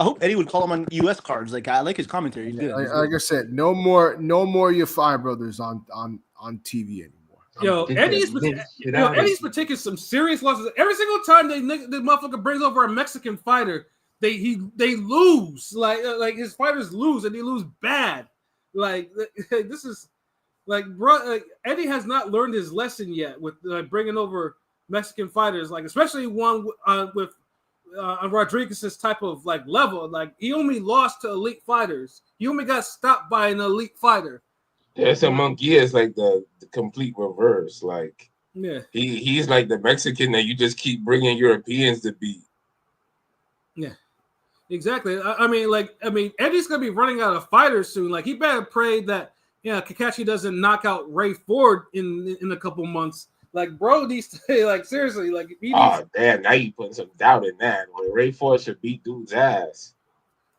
I hope Eddie would call him on US cards. Like I like his commentary. He's good. Like I said, no more Yafai brothers on TV anymore. Eddie's been taking some serious losses. Every single time the motherfucker brings over a Mexican fighter, they lose. Like his fighters lose, and they lose bad. Like this is like, bro. Eddie has not learned his lesson yet with bringing over Mexican fighters. Like especially one with Rodriguez's type of like level. Like he only lost to elite fighters. He only got stopped by an elite fighter. There's a monkey is like the complete reverse. Like he's like the Mexican that you just keep bringing Europeans to beat. Yeah, exactly. I mean, Eddie's gonna be running out of fighters soon. Like he better pray that Kakashi doesn't knock out Ray Ford in a couple months. Like bro needs to like seriously like. Damn! Now you putting some doubt in that. Well, Ray Ford should beat dude's ass.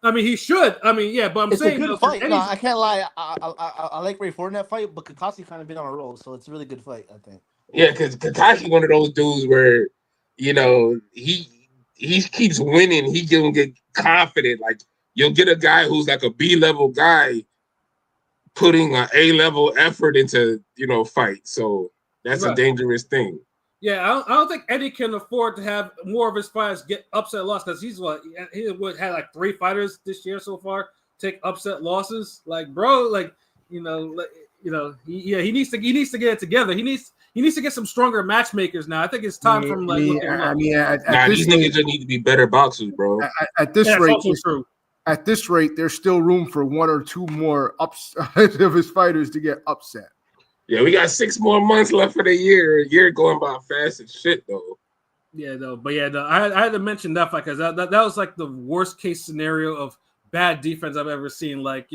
I mean, he should. I mean, yeah, but it's saying a good fight. No, I can't lie. I like Ray Ford in that fight, but Kakashi kind of been on a roll, so it's a really good fight, I think. Yeah, because Kakashi one of those dudes where he keeps winning. He gonna get confident. Like you'll get a guy who's like a B-level guy putting an A-level effort into fight. So that's a dangerous thing. Yeah, I don't think Eddie can afford to have more of his fighters get upset loss because he had like 3 fighters this year so far take upset losses. Like, bro, like he needs to get it together. He needs to get some stronger matchmakers now. I think it's time for him. Like, these niggas just need to be better boxers, bro. At this rate, there's still room for 1 or 2 more of his fighters to get upset. Yeah, we got 6 more months left for the year. A year going by fast as shit, though. Yeah, though. But yeah, I had to mention that fight because that was like the worst case scenario of bad defense I've ever seen. Like,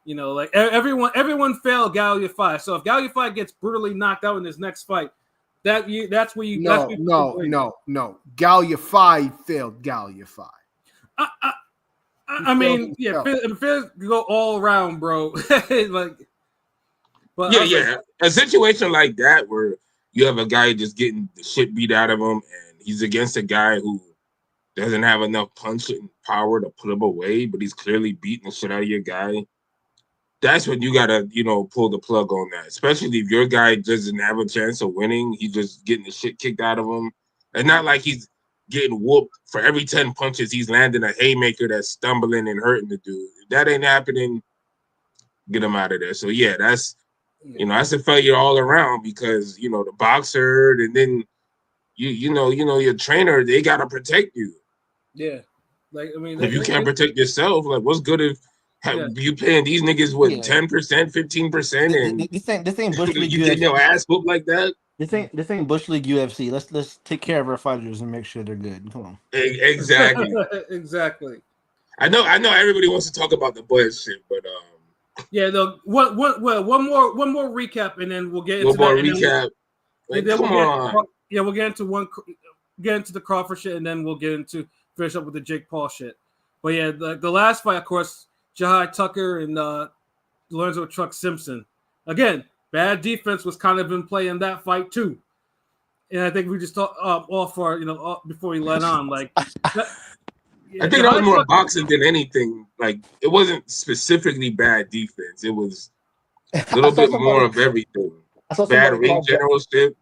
like everyone failed Gal Yafai. So if Gal Yafai gets brutally knocked out in his next fight, That's where you. No. Gal Yafai failed. Gal Yafai. I mean, yeah, Fizz go all around, bro. Like, but yeah. A situation like that where you have a guy just getting the shit beat out of him, and he's against a guy who doesn't have enough punching power to put him away, but he's clearly beating the shit out of your guy. That's when you gotta, pull the plug on that. Especially if your guy doesn't have a chance of winning, he's just getting the shit kicked out of him. And not like he's getting whooped for every 10 punches, he's landing a haymaker that's stumbling and hurting the dude. If that ain't happening, get him out of there. So yeah, that's a failure all around because the boxer and then your trainer, they gotta protect you. Yeah, like I mean, if you can't protect yourself, like what's good if you paying these niggas 10%, 15%, and this ain't Bush League you getting your ass whooped like that? This ain't Bush League UFC. Let's take care of our fighters and make sure they're good. Come on. Exactly. Exactly. I know everybody wants to talk about the bullshit, but yeah, one more recap, and then we'll get into one more recap. We'll get into the Crawford shit, and then we'll finish up with the Jake Paul shit. But yeah, the last fight, of course, Jahai Tucker and Lorenzo Truck Simpson. Again, bad defense was kind of in play in that fight too. And I think we just talked before we let on. Like, I think that was more boxing than anything. Like, it wasn't specifically bad defense. It was a little bit more of everything. Bad ring general shit.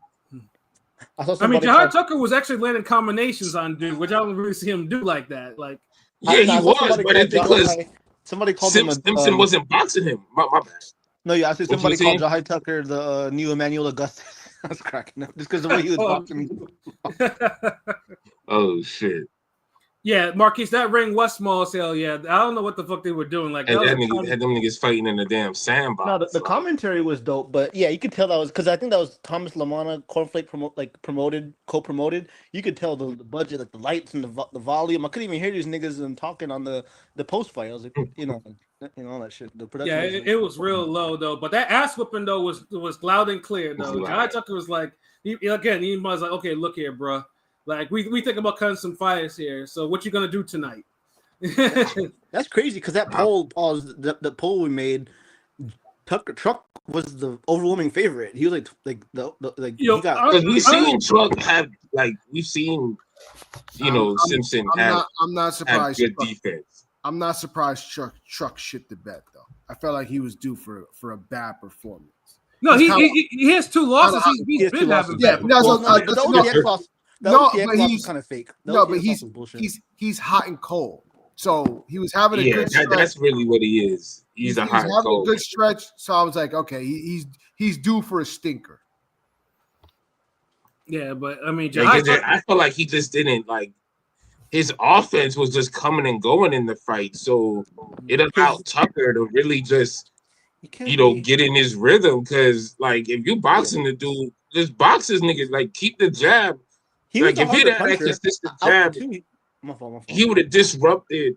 I mean, Jahai Tucker was actually landing combinations on dude, which I don't really see him do like that. Like, yeah, he was, but it's because somebody called Simpson wasn't boxing him. My bad. No, yeah, I see somebody called Jahai Tucker the new Emmanuel Augustus. I was cracking up just because the way he was boxing. Oh shit. Yeah, Marquise, that ring was small as hell. Yeah, I don't know what the fuck they were doing. Like, had them niggas fighting in the damn sandbox. No, the commentary was dope, but yeah, you could tell that was because I think that was Thomas Lamana Cornflake co-promoted. You could tell the budget, like the lights and the volume. I couldn't even hear these niggas talking on the post fight. I was like, all that shit. The production. Yeah, it was real low though, but that ass whipping though was loud and clear though. Jahai Tucker was like, he was like, okay, look here, bro. Like we think about cutting some fires here. So what you gonna do tonight? That's crazy because that poll, the poll we made, Truck was the overwhelming favorite. He was we've seen Truck have we've seen Simpson have. I'm not surprised. Good defense. I'm not surprised. Truck shit the bed though. I felt like he was due for a bad performance. No, he has 2 losses. He's been having bad performance. But he's kind of fake. But he's hot and cold. So he was having a good stretch. That's really what he is. He's a hot and cold. A good stretch. So I was like, okay, he's due for a stinker. Yeah, but I mean, I feel like he just didn't his offense was just coming and going in the fight. So it allowed Tucker to really just get in his rhythm. Because if you boxing the dude, just box his niggas. Keep the jab. If he had a consistent jab, he would have disrupted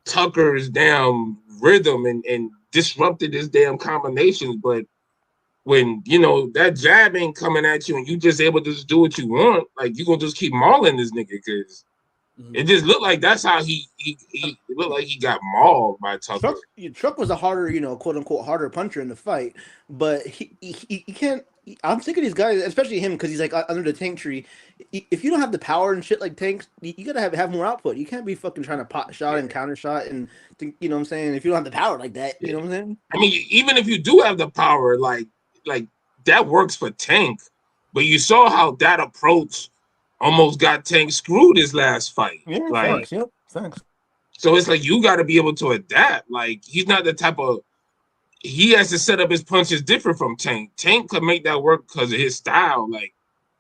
Tucker's damn rhythm and disrupted his damn combinations. But when that jab ain't coming at you and you just able to just do what you want, you gonna just keep mauling this nigga because it just looked like that's how he looked like he got mauled by Tucker. Truck was a harder, quote unquote harder puncher in the fight, but he can't. I'm sick of these guys, especially him, because he's under the Tank tree. If you don't have the power and shit like Tanks, you gotta have more output. You can't be fucking trying to pot shot and counter shot and think, you know what I'm saying? If you don't have the power like that, you know what I'm saying? I mean, even if you do have the power, like that works for Tank, but you saw how that approach almost got Tank screwed his last fight. Yeah, thanks. So it's you got to be able to adapt. He's not the type of. He has to set up his punches different from Tank. Tank could make that work because of his style.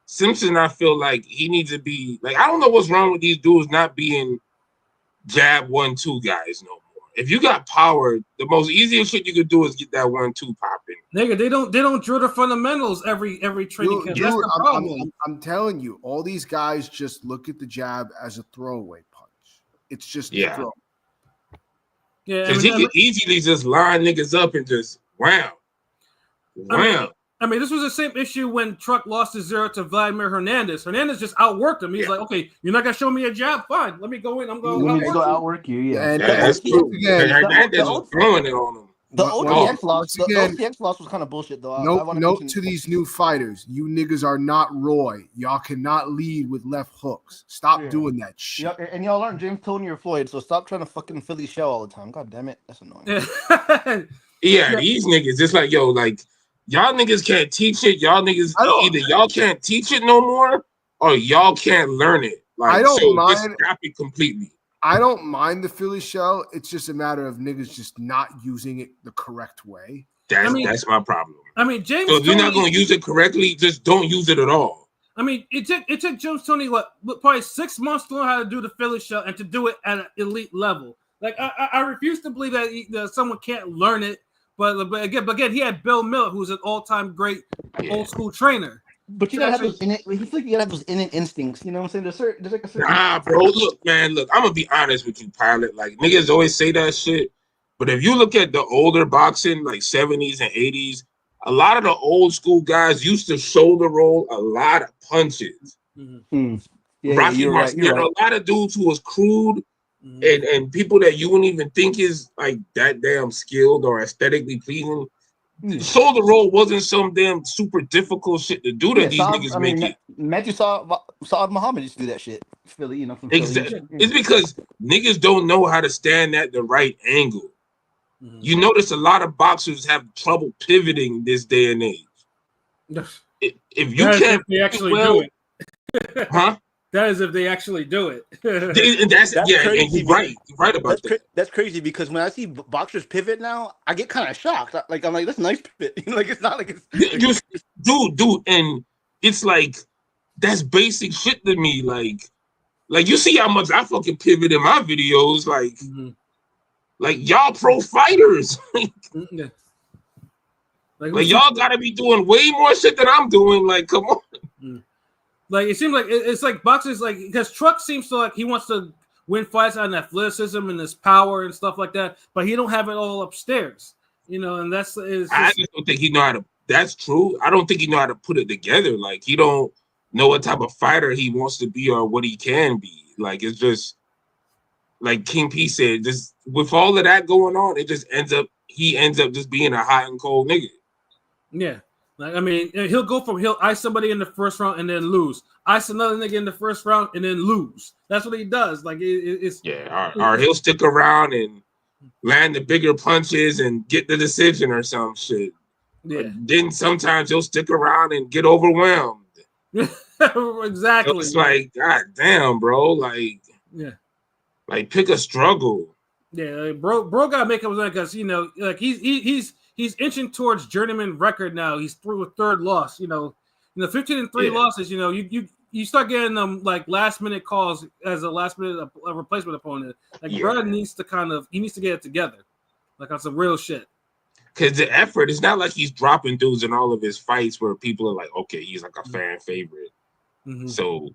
Simpson, I feel like he needs to be I don't know what's wrong with these dudes not being jab 1-2 guys no more. If you got power, the most easiest shit you could do is get that 1-2 popping. Nigga, they don't drill the fundamentals every training camp. That's the problem. I'm telling you, all these guys just look at the jab as a throwaway punch. It's just a throw. Yeah, because he could easily just line niggas up and just wham. I I mean, this was the same issue when Truck lost his 0 to Vladimir Hernandez. Hernandez just outworked him. He's like, okay, you're not gonna show me a jab, fine. Let me go in. I'm going. Let me go outwork you. Yeah. And That's true. again, Hernandez was throwing it on him. The Once OTX loss. The again, OTX loss was kind of bullshit, though. I note wanna note mention- to these new fighters: you niggas are not Roy. Y'all cannot lead with left hooks. Stop doing that shit. Yep, and y'all aren't James Toney or Floyd, so stop trying to fucking Philly shell all the time. God damn it, that's annoying. Yeah, these niggas, it's like, yo, like, y'all niggas can't teach it. Y'all niggas, either y'all can't teach it no more, or y'all can't learn it. Like, I don't so mind. just stop it completely. I don't mind the Philly shell. It's just a matter of niggas just not using it the correct way. That's my problem. I mean, James. So if you're not Toney- going to use it correctly, just don't use it at all. I mean, it took James Toney probably 6 months to learn how to do the Philly shell and to do it at an elite level. Like I refuse to believe that someone can't learn it. But again, he had Bill Miller, who's an all-time great old school trainer. But you gotta have those innate. He feel like you gotta have those innate instincts. You know what I'm saying? There's like a certain. Nah, bro. Look, I'm gonna be honest with you, Pilot. Like, niggas always say that shit, but if you look at the older boxing, like 70s and 80s, a lot of the old school guys used to shoulder roll a lot of punches. Mm-hmm. Yeah, Rocky you're right. Marciano, a lot of dudes who was crude and people that you wouldn't even think is like that damn skilled or aesthetically pleasing. Shoulder roll wasn't some damn super difficult shit to do that these niggas make it. Matthew Saad Muhammad used to do that shit. Philly, you know, from Exactly. It's because niggas don't know how to stand at the right angle. You notice a lot of boxers have trouble pivoting this day and age. If you can't, they actually do it, huh? That is if they actually do it. And that's crazy. And you're right. You're right about that. That's crazy because when I see boxers pivot now, I get kind of shocked. I'm like, that's a nice pivot. You know, like it's not like it's dude, and it's like that's basic shit to me. Like you see how much I fucking pivot in my videos. Like y'all pro fighters. Like y'all gotta be doing way more shit than I'm doing. Like, come on. Like it seems like it's like boxers, like because Truck seems to like he wants to win fights on athleticism and his power and stuff like that, but he don't have it all upstairs, you know. And I just don't think he know how to. That's true. I don't think he know how to put it together. Like he don't know what type of fighter he wants to be or what he can be. Like it's just like King P said. Just with all of that going on, it just ends up just being a hot and cold nigga. Yeah. Like, I mean, he'll ice somebody in the first round and then lose. Ice another nigga in the first round and then lose. That's what he does. Like it's or he'll stick around and land the bigger punches and get the decision or some shit. Yeah. But then sometimes he'll stick around and get overwhelmed. Exactly. So it's like, God damn, bro. Like, like pick a struggle. Yeah, like, bro gotta make up because you know, like he's inching towards journeyman record now. He's through a third loss. You know, 15-3 losses. You know, you start getting them like last minute calls as a last minute replacement opponent. Like bro needs to get it together, like on some real shit. Because the effort, it's not like he's dropping dudes in all of his fights where people are like, okay, he's like a fan favorite. So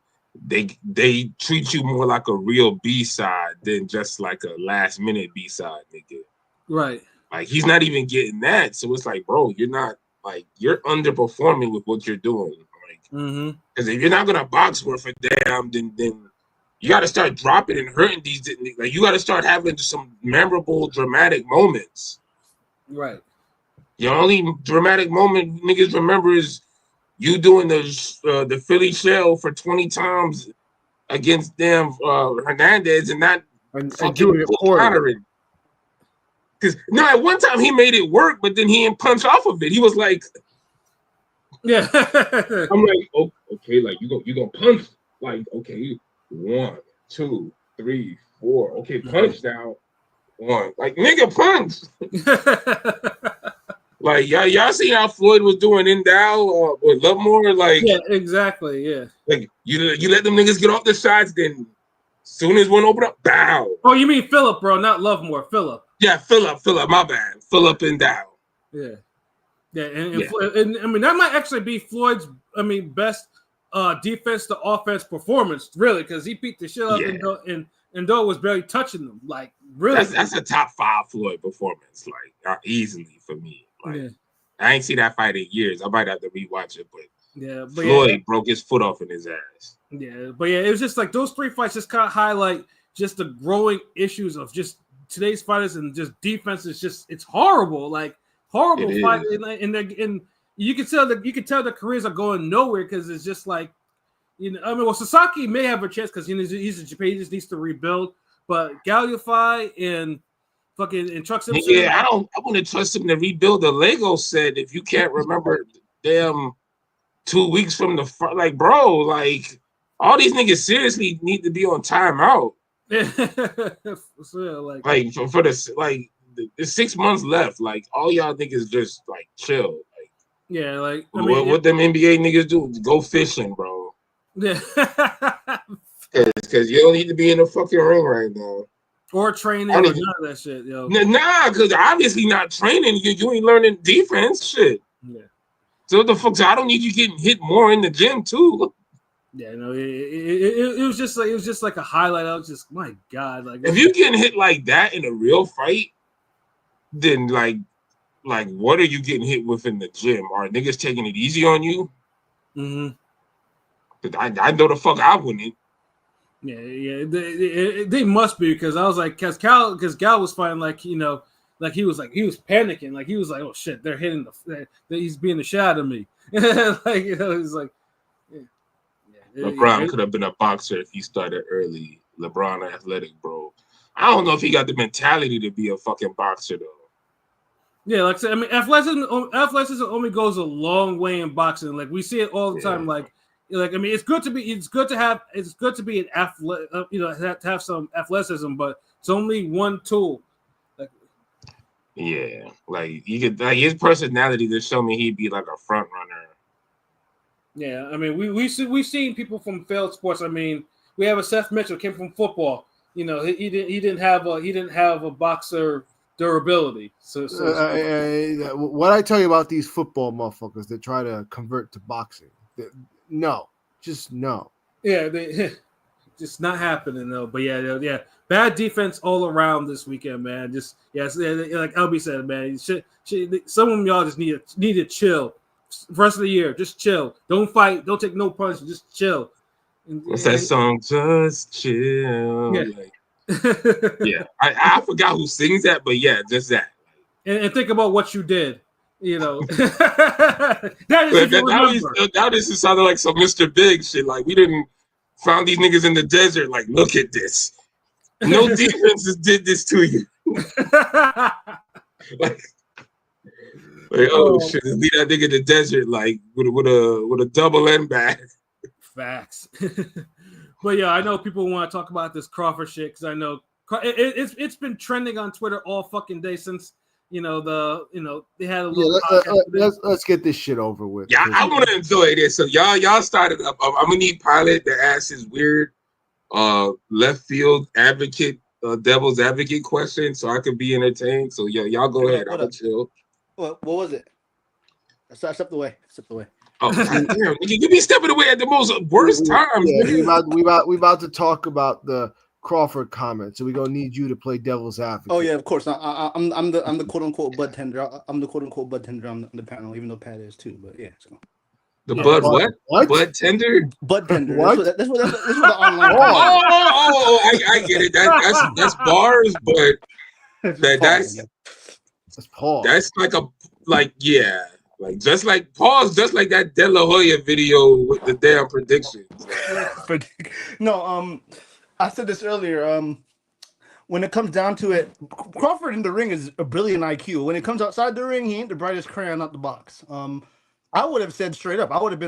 they treat you more like a real B-side than just like a last minute B-side nigga. Right. Like he's not even getting that. So it's like, bro, you're you're underperforming with what you're doing. Like, because if you're not gonna box worth a damn, then you got to start dropping and hurting these. Like you got to start having some memorable, dramatic moments. Right. The only dramatic moment niggas remember is you doing the Philly shell for 20 times against them Hernandez and not doing it poorly. Because at one time he made it work, but then he didn't punch off of it. He was like, "Yeah." I'm like, oh, okay, like you gonna punch, like okay, 1, 2, 3, 4, okay, punch now, 1, like nigga punch. Like y'all see how Floyd was doing in Dow with Lovemore, like exactly, like you let them niggas get off the shots, then soon as one open up, bow. Oh, you mean Phillip, bro, not Lovemore, Phillip. Yeah, Phillip, my bad. Phillip and Dow. Yeah. And I mean that might actually be Floyd's best defense to offense performance, really, because he beat the shit out of and Doe was barely touching them. Like really, that's a top 5 Floyd performance, like easily for me. Like, I ain't seen that fight in years. I might have to rewatch it, but but Floyd broke his foot off in his ass. Yeah, but it was just like those 3 fights just kind of highlight just the growing issues of just today's fighters and just defense is just it's horrible, like horrible fight, and you can tell the careers are going nowhere because it's just like Sasaki may have a chance because he's in Japan, he just needs to rebuild, but Yafai and fucking Truck Simpson. Yeah, I wouldn't trust him to rebuild the Lego set if you can't remember damn 2 weeks from the front. Like, bro, like all these niggas seriously need to be on timeout. Like for the like the 6 months left. Like all y'all niggas just like chill. Like what them NBA niggas do? Go fishing, bro. Yeah, because you don't need to be in the fucking ring right now. Or training or none of that shit, yo. Nah, because obviously not training. You ain't learning defense shit. Yeah. So what the fuck? I don't need you getting hit more in the gym too. Yeah, no, it was just like a highlight. I was just, my God, like if you getting hit like that in a real fight, then like what are you getting hit with in the gym? Are niggas taking it easy on you? Mm-hmm. I know the fuck I wouldn't. Yeah, they must be because I was like, because Gal was fighting like he was panicking, like he was like, oh shit, they're hitting he's being the shit out of me, like he's like, LeBron could have been a boxer if he started early. LeBron athletic, bro. I don't know if he got the mentality to be a fucking boxer though. Yeah, like I said, I mean, athleticism only goes a long way in boxing. Like we see it all the time. Like I mean, it's good to be an athlete, to have some athleticism, but it's only one tool. Like, yeah, like you could like his personality to show me he'd be like a front runner. Yeah, I mean, we've seen people from failed sports. I mean, we have a Seth Mitchell came from football. You know, he didn't have a boxer durability. So what I tell you about these football motherfuckers that try to convert to boxing, no, just no. Yeah, just not happening though. But yeah, bad defense all around this weekend, man. Just like LB said, man, some of y'all just need to chill. Rest of the year, just chill. Don't fight. Don't take no punch. Just chill. What's that song? Just chill. Yeah. Yeah. I forgot who sings that, but yeah, just that. And think about what you did. You know, now this is sounding like some Mr. Big shit. Like we didn't found these niggas in the desert. Like, look at this. No defenses did this to you. Like, oh shit! Leave that nigga in the desert like with a double end bag. Facts. But yeah, I know people want to talk about this Crawford shit because I know it's been trending on Twitter all fucking day since they had a little. Let's get this shit over with. Yeah, I want to enjoy this. So y'all started up. I'm gonna need Pilot to ask his weird left field advocate, devil's advocate question, so I could be entertained. So y'all go ahead. I'm gonna chill. What was it? Step away. Oh, damn. You be stepping away at the most worst times. Yeah, we about to talk about the Crawford comment, so we're gonna need you to play devil's advocate. Oh yeah, of course. I'm the quote unquote bud tender. I'm the quote unquote bud tender on the panel, even though Pat is too. But yeah, so. Bud what? Bud tender? Bud tender. What? That's what the online. I get it. That's bars, but that's Paul. That's like just like that De La Hoya video with the damn predictions. No, I said this earlier. When it comes down to it, Crawford in the ring is a brilliant IQ. When it comes outside the ring, he ain't the brightest crayon out the box. I would have said straight up. I would have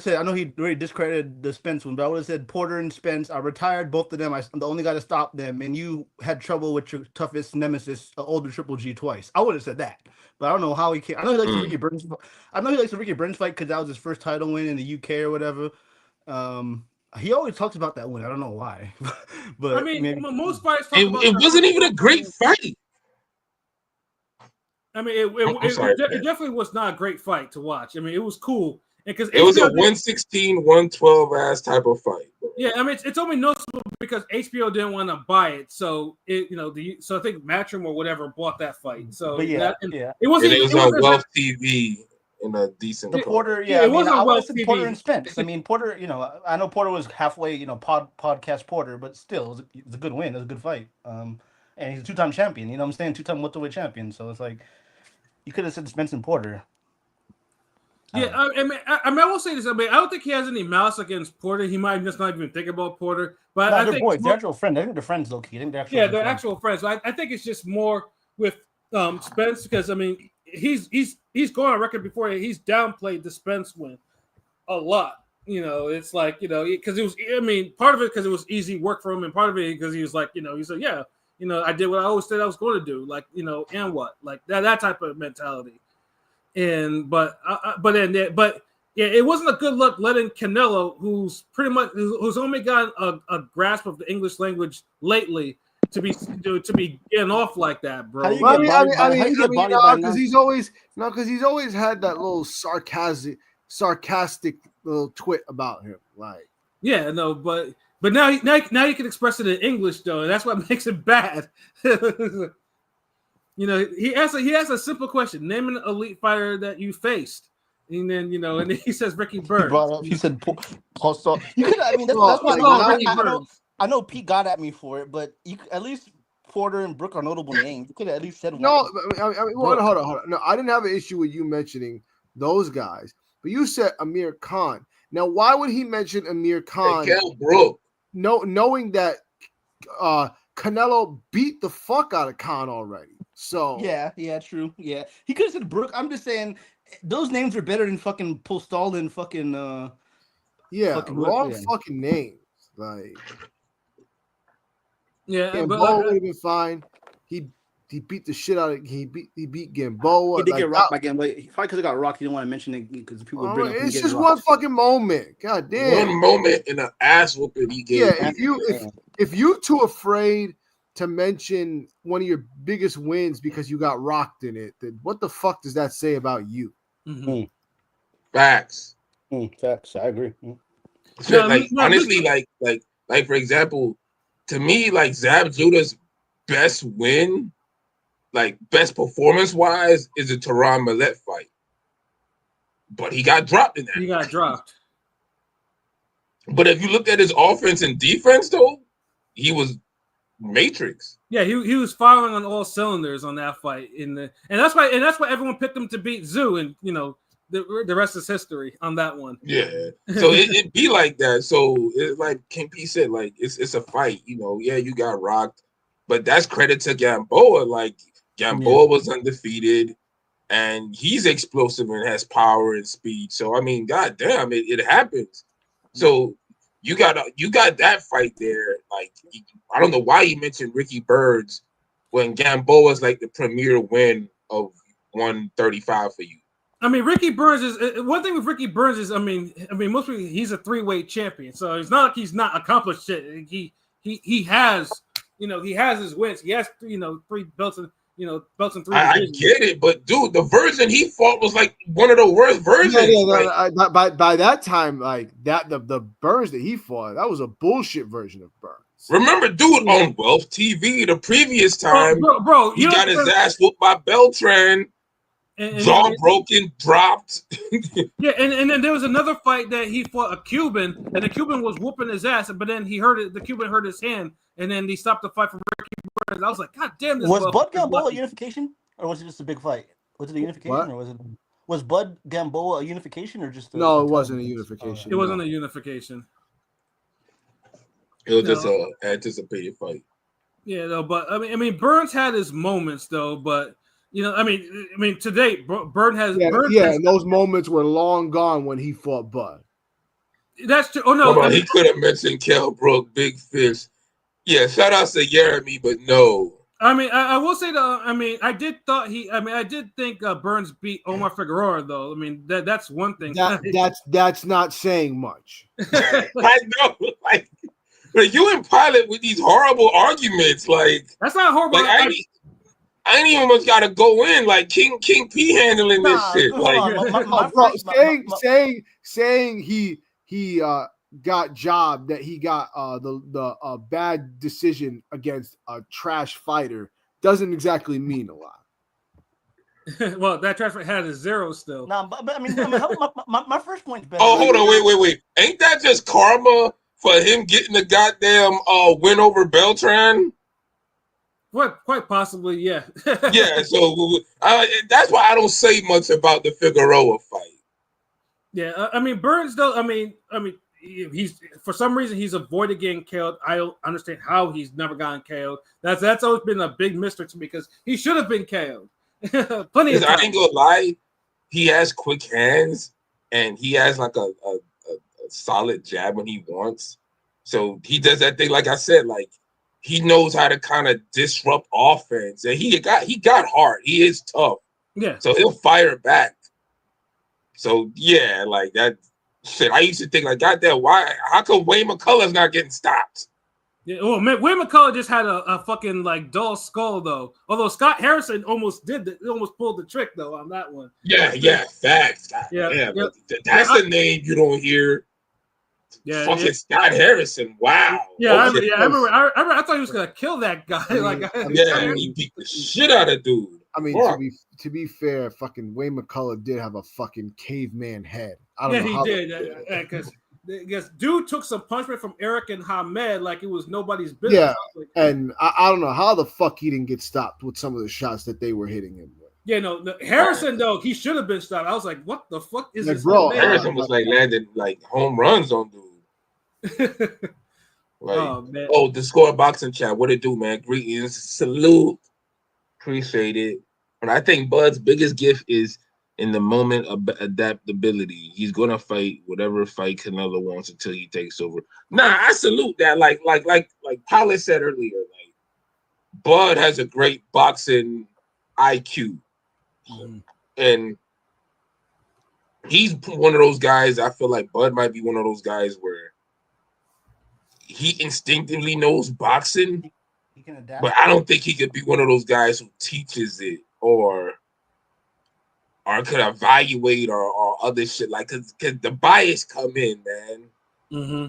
said, I know he already discredited the Spence one, but I would have said Porter and Spence, I retired both of them. I'm the only guy to stop them, and you had trouble with your toughest nemesis, older Triple G twice. I would have said that, but I don't know how he can. I know he likes the Ricky Burns. I know he likes the Ricky Burns fight because that was his first title win in the UK or whatever. He always talks about that win. I don't know why, but I mean, most fights. It wasn't even a great fight. I mean, it definitely was not a great fight to watch. I mean, it was cool. Because it was a 116, 112 ass type of fight. Yeah, I mean, it's only noticeable because HBO didn't want to buy it, so so I think Matchroom or whatever bought that fight. So But it And wasn't. it was on Wealth TV in a decent. The Porter, it wasn't I would Wealth have said TV. Porter and Spence. I mean, Porter, I know Porter was halfway, podcast Porter, but still, it was a good win. It was a good fight. And he's a two-time champion. You know what I'm saying? Two-time welterweight champion. So it's like, you could have said Spence and Porter. Yeah, I will say this. I mean, I don't think he has any malice against Porter. He might just not even think about Porter. But No, I they're think boys. They're actual friends. I think they're friends, low key. I think they're actual. Yeah, they're actual friends. So I think it's just more with Spence because I mean he's going on record before he's downplayed the Spence win a lot. It's like because it was. I mean, part of it because it was easy work for him, and part of it because he was like he said I did what I always said I was going to do, like and what like that type of mentality. It wasn't a good look letting Canelo, who's only gotten a grasp of the English language lately, to be getting off like that, bro. Because he's always had that little sarcastic little twit about him, like but now you can express it in English though, and that's what makes it bad. He asks a simple question: name an elite fighter that you faced, and then and then he says Ricky Burns. He said Paul Saul. You could. I mean, that's what I know. Pete got at me for it, but at least Porter and Brook are notable names. You could have at least said one. No, hold on. No, I didn't have an issue with you mentioning those guys, but you said Amir Khan. Now, why would he mention Amir Khan? Kell Brook. Knowing that Canelo beat the fuck out of Khan already. So yeah, true. Yeah, he could have said Brook. I'm just saying those names are better than fucking Postal and fucking fucking names. Like but would have been fine. He beat the shit out of he beat Gamboa. He did get rocked by Gamboa. Probably because he got rocked. He didn't want to mention it because people would bring up. It's just one fucking moment. God damn. One moment in an ass whooping he gave. Yeah, if you too afraid to mention one of your biggest wins because you got rocked in it, then what the fuck does that say about you? Mm-hmm. Facts. Facts. I agree. Honestly, like for example, to me, like Zab Judah's best win, like best performance wise, is a Tehran Millet fight. But he got dropped in that. He got dropped. But if you looked at his offense and defense, though, he was Matrix. Yeah, he was firing on all cylinders on that fight and that's why everyone picked him to beat Zoo, and the rest is history on that one. Yeah, so it be like that. So it's like King P said, like it's a fight. Yeah, you got rocked, but that's credit to Gamboa. Like Gamboa was undefeated, and he's explosive and has power and speed. So I mean, goddamn, it happens. So. You got that fight there. Like I don't know why you mentioned Ricky Burns when Gamboa is like the premier win of 135 for you. I mean, Ricky Burns is one thing with Ricky Burns is I mean most people he's a 3-weight champion, so it's not like he's not accomplished shit. He has he has his wins. He has 3 belts and belts in 3 divisions. I get it, but dude, the version he fought was like one of the worst versions. By that time, like that the Burns that he fought, that was a bullshit version of Burns. Remember, dude, on Wealth TV the previous time, bro, he got his ass whooped by Beltran. Jaw broken, dropped. Yeah, and then there was another fight that he fought a Cuban, and the Cuban was whooping his ass, but then the Cuban hurt his hand, and then he stopped the fight for Ricky Burns. I was like, God damn, this was Bud Gamboa a unification, or was it just a big fight? Was it a unification, or was Bud Gamboa a unification, or just no? It wasn't a unification. It wasn't a unification. It was just an anticipated fight. Yeah, no, but I mean, Burns had his moments though, but. I mean, to date, Burns has. And those moments were long gone when he fought Bud. That's true. Oh no, he could have mentioned Kell Brook, Big Fish. Yeah, shout out to Jeremy, but no. I mean, I will say though. I mean, I did think Burns beat Omar Figueroa though. I mean, that's one thing. That's not saying much. I know, like, but you and Pilot with these horrible arguments, like that's not horrible. Like, I ain't even almost got to go in like King P handling this shit. Like, saying he got jobbed that he got the bad decision against a trash fighter doesn't exactly mean a lot. Well, that trash fight had a 0 still. No, but I mean my first point's better. Oh, hold on, wait. Ain't that just karma for him getting the goddamn win over Beltran? Quite possibly, yeah. Yeah, so that's why I don't say much about the Figueroa fight. Yeah, I mean Burns though. I mean, he's for some reason he's avoided getting KO'd. I don't understand how he's never gotten KO'd. That's always been a big mystery to me because he should have been KO'd. Plenty of I times. ain't gonna lie, he has quick hands and he has like a solid jab when he wants. So he does that thing, like I said, like he knows how to kind of disrupt offense, and he got heart. He is tough. Yeah. So he'll fire back. So yeah, like that shit. I used to think like, goddamn, how come Wayne McCullough's not getting stopped? Yeah. Oh man, Wayne McCullough just had a fucking like dull skull though. Although Scott Harrison almost pulled the trick though on that one. Yeah, facts. Yeah. That's the name you don't hear. Yeah, fucking Scott Harrison. Wow. Yeah, okay. I remember. I thought he was gonna kill that guy. He beat the shit out of dude. I mean, to be fair, fucking Wayne McCullough did have a fucking caveman head. I don't know. He did. Because dude took some punishment from Eric and Hamed like it was nobody's business. Yeah, and I don't know how the fuck he didn't get stopped with some of the shots that they were hitting him with. Yeah, no, Harrison though he should have been stopped. I was like, what the fuck is this? Bro, Harrison was like landing like home runs on dude. The Score Boxing Chat. What it do, man? Greetings, salute, appreciate it. And I think Bud's biggest gift is in the moment of adaptability. He's gonna fight whatever fight Canelo wants until he takes over. Nah, I salute that. Like Paula said earlier, like Bud has a great boxing IQ. And he's one of those guys. I feel like Bud might be one of those guys where he instinctively knows boxing, he can adapt. But I don't think he could be one of those guys who teaches it or could evaluate or other shit. Like, cause the bias come in, man. Mm-hmm.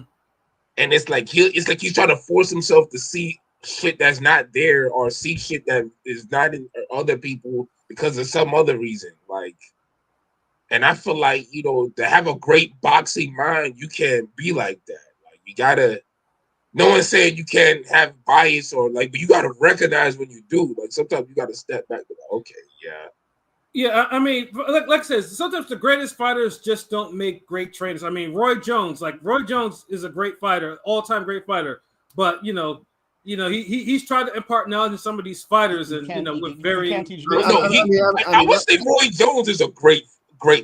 And it's like he's trying to force himself to see shit that's not there or see shit that is not in other people because of some other reason. Like, and I feel like, to have a great boxing mind, you can't be like that. Like, you gotta, no one's saying you can't have bias or like, but you gotta recognize when you do. Like, sometimes you gotta step back and be like, okay, yeah. Yeah, I mean, like I said, sometimes the greatest fighters just don't make great trainers. I mean, Roy Jones is a great fighter, all-time great fighter, but he's tried to impart knowledge in some of these fighters, and with very. I would say Roy Jones is a great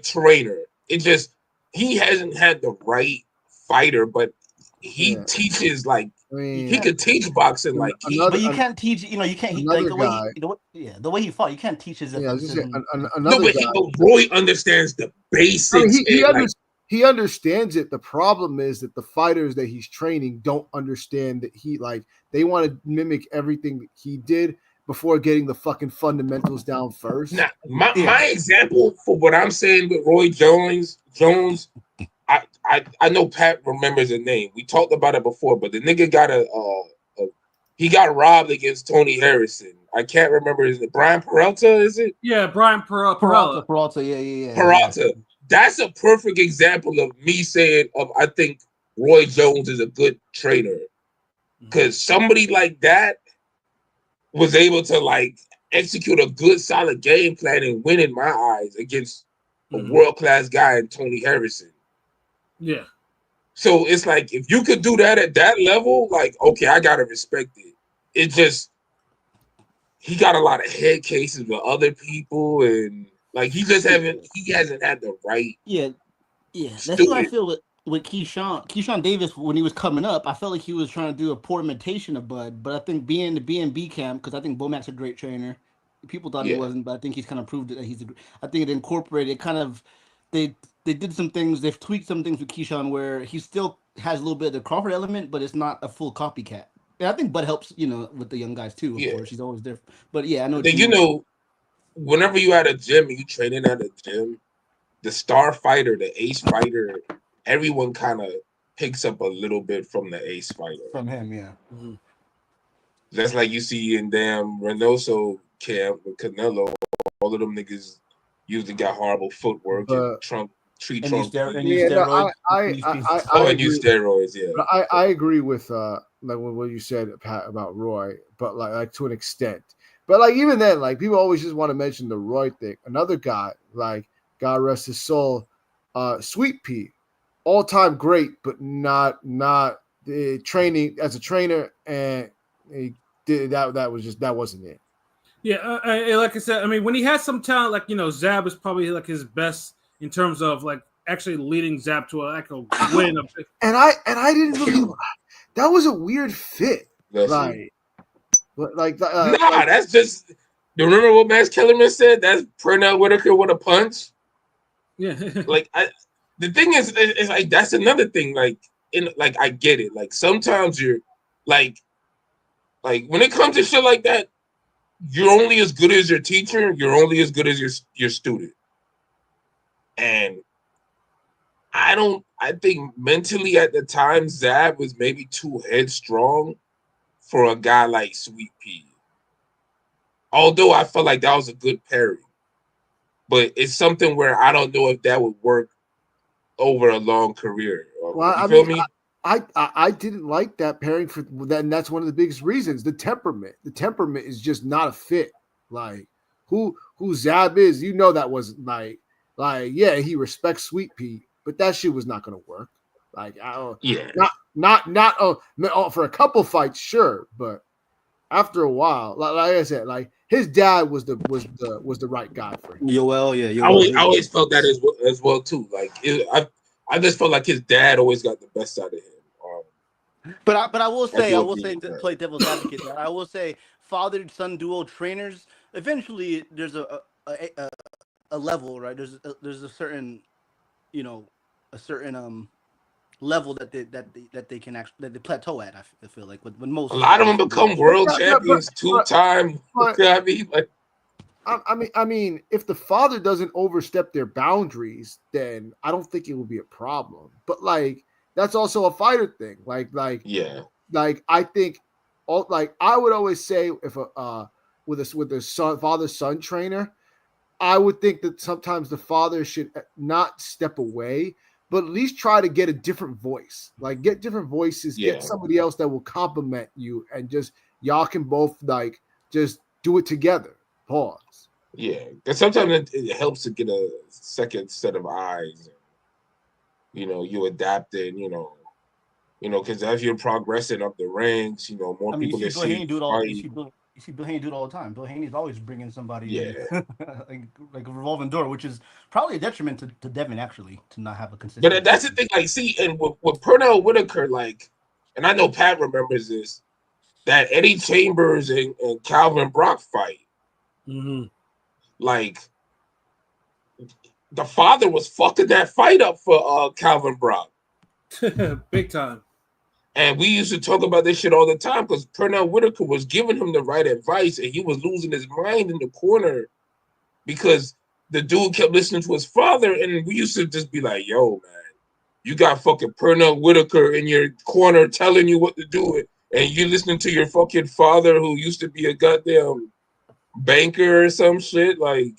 trainer. It just he hasn't had the right fighter, but he teaches like. He could teach boxing like but you can't teach. You can't. The way he fought, you can't teach his. But Roy understands the basics. He understands it. The problem is that the fighters that he's training don't understand that they want to mimic everything that he did before getting the fucking fundamentals down first. Now, my example for what I'm saying with Roy Jones. I know Pat remembers the name. We talked about it before, but the nigga got he got robbed against Tony Harrison. I can't remember his name. Brian Peralta, is it? Yeah, Brian Peralta. Peralta, yeah. Peralta. That's a perfect example of me saying I think Roy Jones is a good trainer. Because somebody like that was able to like execute a good solid game plan and win in my eyes against a world-class guy in Tony Harrison. Yeah. So it's like if you could do that at that level, like, okay, I gotta respect it. It just he got a lot of head cases with other people, and like he hasn't had the right. Yeah. That's what I feel with Keyshawn Davis when he was coming up. I felt like he was trying to do a poor imitation of Bud, but I think being the B&B camp, because I think Bomac's a great trainer. People thought he wasn't, but I think he's kind of proved it that I think it incorporated kind of they did some things, they've tweaked some things with Keyshawn where he still has a little bit of the Crawford element, but it's not a full copycat. And I think Bud helps, with the young guys too, of course. He's always there. But yeah, I know. Whenever you at a gym and you training at a gym, the star fighter, the ace fighter, everyone kind of picks up a little bit from the ace fighter. From him, yeah. Mhm. That's like you see in damn Reynoso camp with Canelo. All of them niggas usually got horrible footwork and tree And these trunk. Yeah, no, steroids. Oh, and agree. use steroids, yeah. But I agree with like what you said, Pat, about Roy, but like to an extent. But like even then, like people always just want to mention the Roy thing. Another guy, like God rest his soul, Sweet Pea, all time great, but not training as a trainer, and he did that. That wasn't it. Yeah, like I said, I mean, when he has some talent, like Zab is probably like his best in terms of like actually leading Zab to a win. And I didn't really. That was a weird fit. Listen. Like that's just. You remember what Max Kellerman said? That's Pernell Whitaker with a punch. Yeah. The thing is like that's another thing. Like I get it. Like sometimes you're like when it comes to shit like that, you're only as good as your teacher. You're only as good as your student. And I think mentally at the time, Zab was maybe too headstrong for a guy like Sweet Pea. Although I felt like that was a good pairing. But it's something where I don't know if that would work over a long career. Well, you feel me? I didn't like that pairing for that, and that's one of the biggest reasons. The temperament is just not a fit. Like who Zab is, that wasn't like yeah, he respects Sweet Pea, but that shit was not gonna work. Like not for a couple fights, sure, but after a while, like I said, like his dad was the right guy for him. Yoel, yeah. I always felt that as well too. Like I just felt like his dad always got the best out of him. But I will say to play devil's advocate. I will say father-son duo trainers. Eventually, there's a level, right? There's a certain, a certain level that they can actually that they plateau at. I feel like when most a lot of them become world champions 2 times. I mean, if the father doesn't overstep their boundaries, then I don't think it will be a problem. But like that's also a fighter thing. Like I think I would always say if with a father-son trainer, I would think that sometimes the father should not step away, but at least try to get a different voice. Like get different voices, get somebody else that will complement you, and just y'all can both like just do it together. Pause. Yeah, because sometimes it helps to get a second set of eyes. You adapt it. Because as you're progressing up the ranks, more people can see. You see Bill Haney do it all the time. Bill Haney's always bringing somebody in, like a revolving door, which is probably a detriment to Devin actually to not have a consistent. But that's the thing. Like, see, and with Pernell Whitaker, and I know Pat remembers this, that Eddie Chambers and Calvin Brock fight. Mm-hmm. Like, the father was fucking that fight up for Calvin Brock. Big time. And we used to talk about this shit all the time because Pernell Whitaker was giving him the right advice and he was losing his mind in the corner because the dude kept listening to his father. And we used to just be like, yo, man, you got fucking Pernell Whitaker in your corner telling you what to do. And you listening to your fucking father who used to be a goddamn banker or some shit. Like,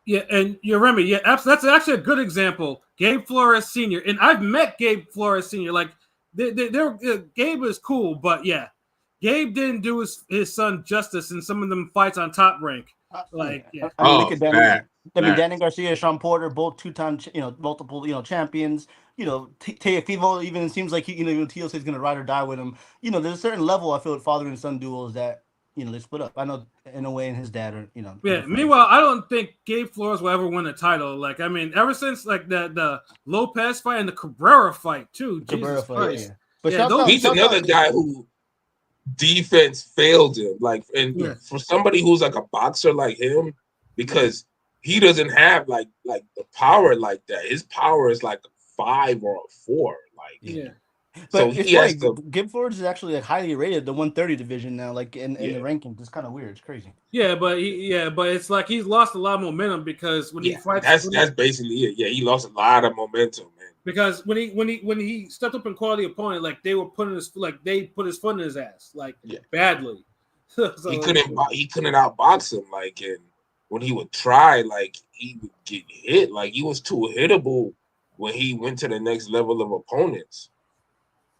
yeah, and Remy, yeah, that's actually a good example. Gabe Flores Sr. And I've met Gabe Flores Sr. Like, Gabe is cool, but yeah, Gabe didn't do his son justice in some of them fights on Top Rank. Like, yeah. I mean, look at Danny Garcia, Sean Porter, both 2-time, multiple, champions. Teofimo even seems like Tio says gonna ride or die with him. There's a certain level I feel with father and son duels that they split up. I know in a way, and his dad are Yeah. Meanwhile, I don't think Gabe Flores will ever win a title. Like, I mean, ever since like the Lopez fight and the Cabrera fight too. Jesus Christ. Yeah. But he's another guy who defense failed him. Like, and for somebody who's like a boxer like him, because he doesn't have like the power like that. His power is like a 5 or a 4. Like, But so it's funny. Gabe Flores is actually highly rated, the 130 division now, like in the rankings. It's kind of weird. It's crazy. Yeah, but it's like he's lost a lot of momentum because when he fights, that's basically it. Yeah, he lost a lot of momentum, man. Because when he stepped up in quality opponent, like they put his foot in his ass, like badly. He couldn't outbox him, like, and when he would try, like he would get hit, like he was too hittable when he went to the next level of opponents.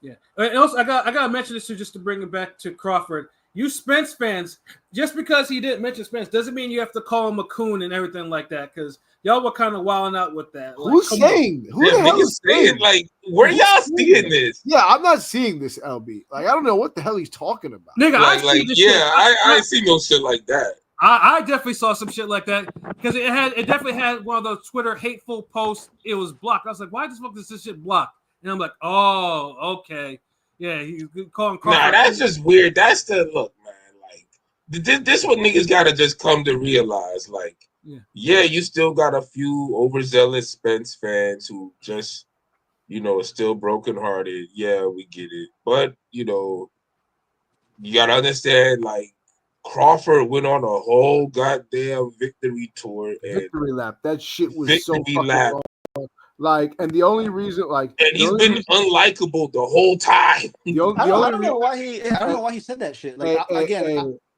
Yeah, and also I gotta mention this too, just to bring it back to Crawford. You Spence fans, just because he didn't mention Spence doesn't mean you have to call him a coon and everything like that. Because y'all were kind of wilding out with that. Like, who's saying? Who the hell is saying? Like, where y'all seeing this? Yeah, I'm not seeing this, LB. Like, I don't know what the hell he's talking about. Nigga, I see this shit. I ain't seen no shit like that. I definitely saw some shit like that because it definitely had one of those Twitter hateful posts. It was blocked. I was like, why the fuck is this shit blocked? And I'm like, oh, okay. Yeah, he's calling Crawford. Nah, that's just weird. That's the look, man. Like, this what niggas gotta just come to realize. Like, yeah, you still got a few overzealous Spence fans who just, are still brokenhearted. Yeah, we get it. But, you gotta understand, like, Crawford went on a whole goddamn victory tour. Victory lap. That shit was so fucking wrong. Like, and the only reason, like, and he's been unlikable the whole time. I don't know why he said that shit. Like,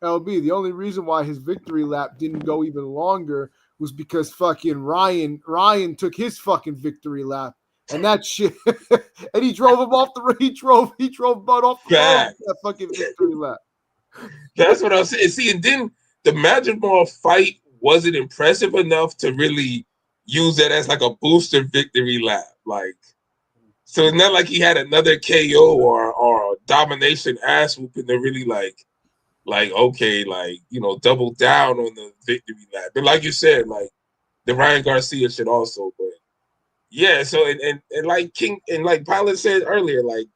LB, the only reason why his victory lap didn't go even longer was because fucking Ryan took his fucking victory lap, and that shit, and he drove him off the. He drove Bud off the road. That fucking victory lap. That's what I was saying. See, and then the Magic Ball fight wasn't impressive enough to really use that as like a booster victory lap. Like, so it's not like he had another KO or domination ass whooping to really like okay, like, double down on the victory lap. But like you said, like the Ryan Garcia shit also. But yeah, so and like King and like Pilot said earlier, like,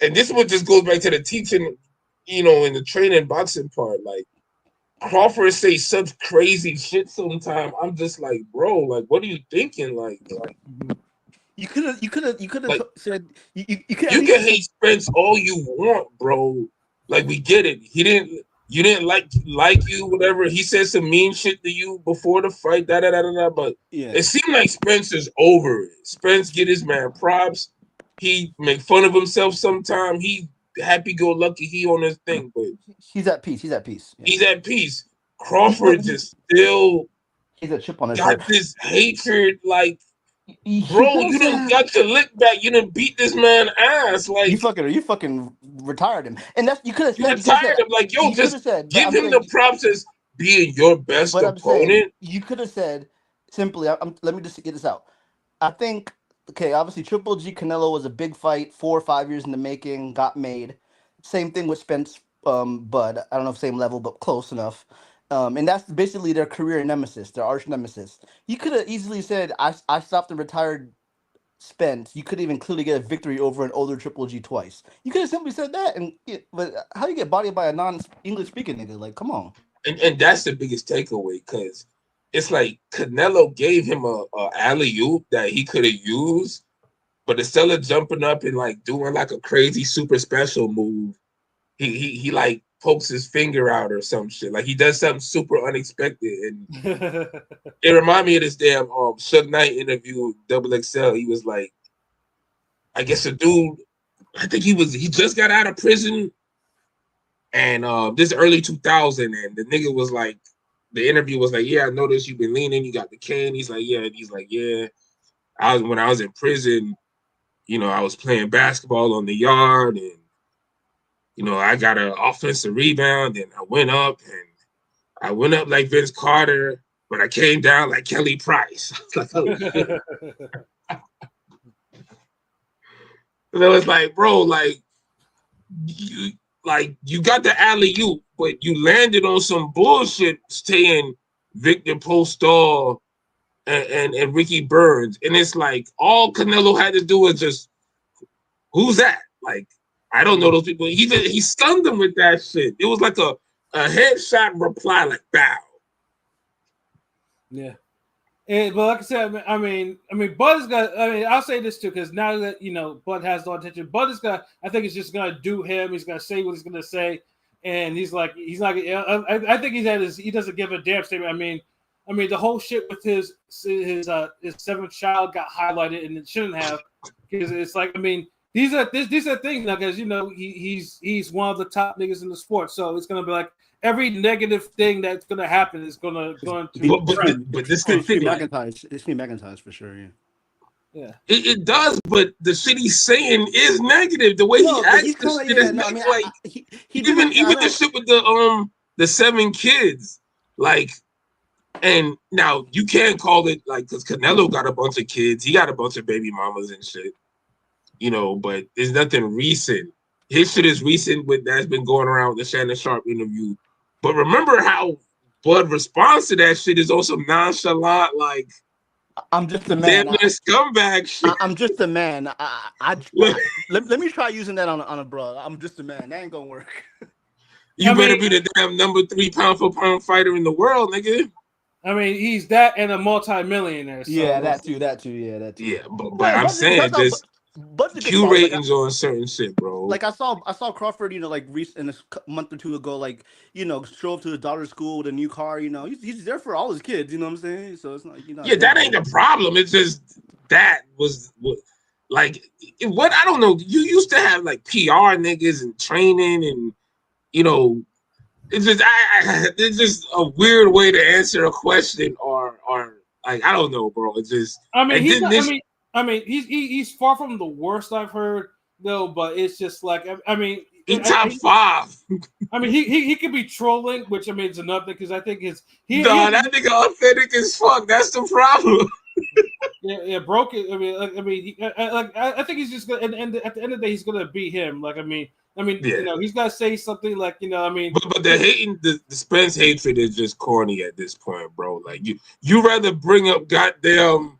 and this one just goes back to the teaching, in the training boxing part, like. Crawford say such crazy shit sometimes. I'm just like, bro, like, what are you thinking? Like you could have like, said you can hate Spence all you want, bro. Like, we get it. You didn't like you, whatever. He said some mean shit to you before the fight, but it seemed like Spence is over it. Spence get his man props. He make fun of himself sometimes. He happy-go-lucky, he on his thing, but he's at peace. Yeah. He's at peace. Crawford just still he's a chip on his got this hatred, like, bro, you done got your lick back. You done beat this man ass. Like, you fucking retired him, and that's you could have said. You retired him, like, yo, just give him the props as being your best opponent. You could have said simply. Let me just get this out. I think. Okay, obviously Triple G Canelo was a big fight, 4 or 5 years in the making, got made. Same thing with Spence, Bud. I don't know if same level, but close enough. And that's basically their career nemesis, their arch nemesis. You could have easily said, I stopped and retired Spence. You could even clearly get a victory over an older Triple G twice. You could have simply said that, but how do you get bodied by a non-English speaking nigga? Like, come on. And that's the biggest takeaway, because it's like Canelo gave him a alley-oop that he could have used, but instead of jumping up and like doing like a crazy super special move, he like pokes his finger out or some shit. Like, he does something super unexpected, and it reminded me of this damn Suge Knight interview with Double XL. He was like, I guess a dude, I think he just got out of prison, and this early 2000, and the nigga was like. The interview was like, yeah, I noticed you've been leaning. You got the cane. He's like, yeah. And he's like, yeah. When I was in prison, I was playing basketball on the yard, and I got an offensive rebound, and I went up like Vince Carter, but I came down like Kelly Price. Like, oh, shit. So it's like, bro, like you got the alley-oop, but you landed on some bullshit saying Victor Postol and Ricky Burns. And it's like all Canelo had to do was just, who's that? Like, I don't know those people. He stunned them with that shit. It was like a headshot reply, like, bow. Yeah. But like I said, I mean, Bud is gonna. I mean, I'll say this too, because now that Bud has the attention, Bud is gonna. I think it's just gonna do him. He's gonna say what he's gonna say, and he's not. I think he doesn't give a damn statement. I mean, I mean, the whole shit with his seventh child got highlighted, and it shouldn't have, because it's like, I mean, these are things, because he's one of the top niggas in the sport, so it's gonna be like every negative thing that's gonna happen is going to be. But this the thing, it's me McIntyre for sure. Yeah. Yeah, it does, but the shit he's saying is negative. The way he acts, the shit is negative. Even the shit with the 7 kids, like, and now you can't call it like, because Canelo got a bunch of kids, he got a bunch of baby mamas and shit, but there's nothing recent. His shit is recent, that's been going around with the Shannon Sharp interview. But remember how Bud responds to that shit is also nonchalant, like, I'm just a man. Scumbag shit. I'm just a man. Let me try using that on a bro. I'm just a man. That ain't gonna work. You better be the damn number 3 pound for pound fighter in the world, nigga. I mean, he's that and a multi-millionaire. So yeah, that too. Yeah, but I'm saying just Q ratings on certain shit, bro. Like I saw Crawford, like in a month or two ago, like show up to his daughter's school with a new car. He's there for all his kids. You know what I'm saying? So it's not. That ain't the problem. It's just that was like what I don't know. You used to have like PR niggas and training, and it's just it's just a weird way to answer a question, or like I don't know, bro. It's just. I mean, he's far from the worst I've heard, though. But it's just like, I mean, he's top 5. I mean, he could be trolling, which I mean is another, because I think that nigga authentic as fuck. That's the problem. Yeah, broke it. I think he's just gonna, and at the end of the day, he's gonna beat him. Like, he's gotta say something like, But the hating, the Spence hatred is just corny at this point, bro. Like you rather bring up goddamn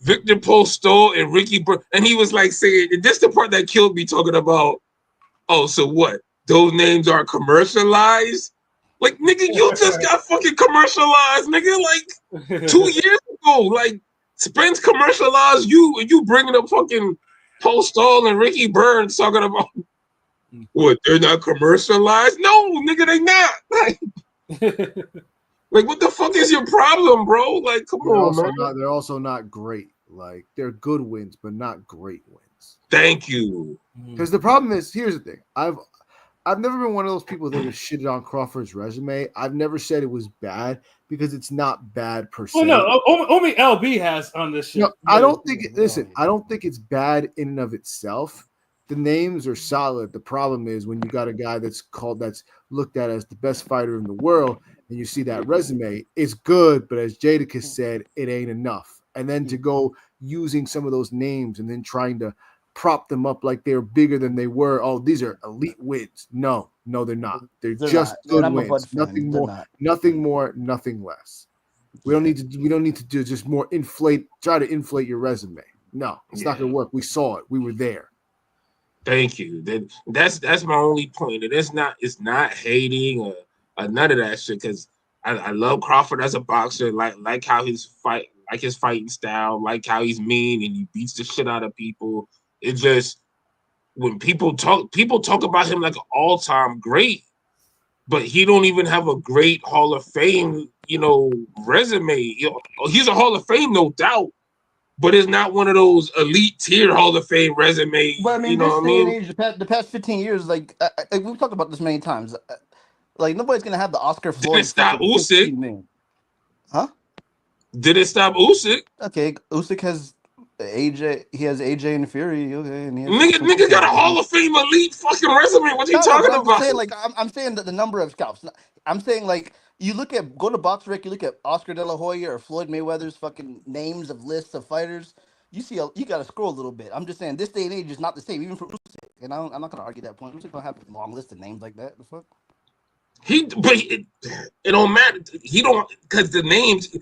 Victor Postol and Ricky and he was like saying, and this the part that killed me, talking about, oh, so what? Those names are commercialized? Like, nigga, you just got fucking commercialized, nigga, like 2 years ago. Like, Spence commercialized you, and you bringing up fucking Postol and Ricky Burns talking about what? They're not commercialized? No, nigga, they not. Like, what the fuck is your problem, bro? Like, come on, man. They're also not great. Like, they're good wins, but not great wins. Thank you. Because the problem is, here's the thing. I've never been one of those people that have shitted on Crawford's resume. I've never said it was bad, because it's not bad per se. Well, no, only LB has on this shit. No, I don't think. I don't think it's bad in and of itself. The names are solid. The problem is when you got a guy that's looked at as the best fighter in the world, and you see that resume, it's good, but as Jadakiss said, it ain't enough. And then to go using some of those names and then trying to prop them up like they're bigger than they were. Oh, these are elite wins. No, they're not. They're just good wins. Nothing more, nothing less. We don't need to do just more try to inflate your resume. No, it's not gonna work. We saw it. We were there. Thank you. That's my only point. And it's not hating or none of that shit, because I love Crawford as a boxer, like how his fighting style, like how he's mean and he beats the shit out of people. It just, when people talk about him like an all-time great, but he don't even have a great Hall of Fame, resume. He's a Hall of Fame, no doubt, but it's not one of those elite tier Hall of Fame resumes. But I mean, this day and age, the past 15 years, like we've talked about this many times. Like, nobody's gonna have the Oscar Floyd. Did it stop Usyk? Huh? Did it stop Usyk? Okay, Usyk has AJ. He has AJ and Fury. Okay, and nigga got a Hall of Fame elite fucking resume. What are you talking about? I'm saying that the number of scalps. I'm saying, like, you go to BoxRec, you look at Oscar De La Hoya or Floyd Mayweather's fucking names of lists of fighters. You got to scroll a little bit. I'm just saying, this day and age is not the same, even for Usyk. And I'm not gonna argue that point. Usyk don't have a long list of names like that. The fuck. It don't matter. He don't, because the names,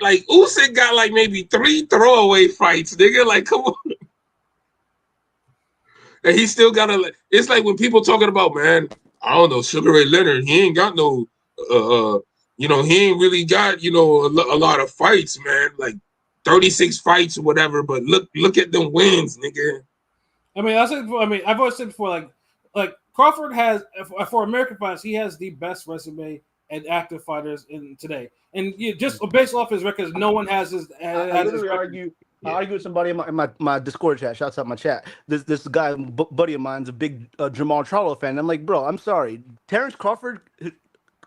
like Usyk got like maybe 3 throwaway fights, nigga. Like, come on. And he still got it's like when people talking about, man, I don't know, Sugar Ray Leonard, he ain't got no, he ain't really got, a lot of fights, man. Like 36 fights or whatever. But look at them wins, nigga. I mean, I've always said before, like Crawford has, for American fighters, he has the best resume and active fighters in today. And just based off his records, no one has his. I literally argue. I argue with somebody in my Discord chat. Shouts out my chat. This guy, buddy of mine's a big Jamal Charlo fan. I'm like, bro, I'm sorry. Terrence Crawford,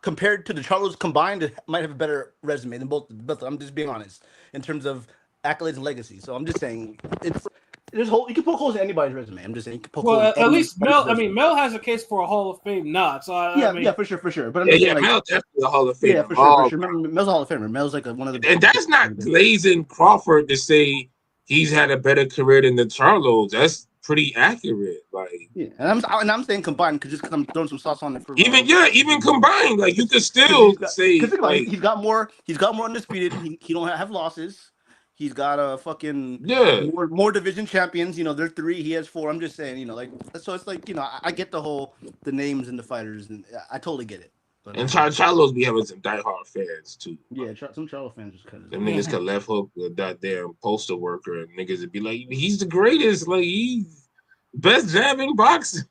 compared to the Charlos combined, might have a better resume than both. I'm just being honest in terms of accolades and legacy. So I'm just saying you can poke holes in anybody's resume. I'm just saying you can poke holes in at least Mel. resume. I mean, Mel has a case for a Hall of Fame nod. So I mean, for sure. But I'm just saying, like, Mel's definitely a Hall of Famer. Yeah, for sure. Mel's a Hall of Famer. Mel's like one of the. And that's not glazing Crawford to say he's had a better career than the Charlos. That's pretty accurate. Like, yeah, and I'm saying combined because I'm throwing some sauce on it for even combined, like you could still say like, he's got more undisputed. He don't have losses. He's got a fucking more division champions. They're 3. He has 4. I'm just saying, like, so it's like, I get the names and the fighters, and I totally get it. But, and Charlos be having some diehard fans too. Yeah, some Charlo fans just kind of. Them niggas could left hook that damn postal worker, and niggas would be like, he's the greatest, like he's best jab in boxing.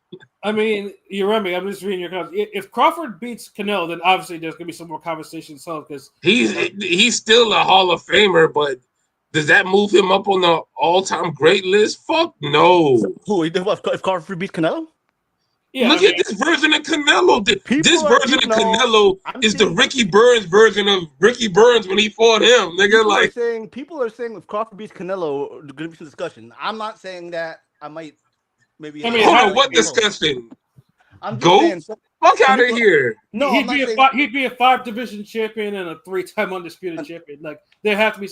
I mean, you remember me. I'm just reading your comments. If Crawford beats Canelo, then obviously there's gonna be some more conversations. Because he's still a Hall of Famer, but does that move him up on the all-time great list? Fuck no. Who? If Crawford beats Canelo? Yeah, Look at this version of Canelo. This version of Canelo is the Ricky Burns version of Ricky Burns when he fought him. Nigga, people are saying if Crawford beats Canelo, there's gonna be some discussion. I'm not saying that. I might maybe. Hold on, what discussion? I'm just saying. Fuck out of here. No, he'd be a 5-division champion and a 3-time undisputed champion. Like there have to be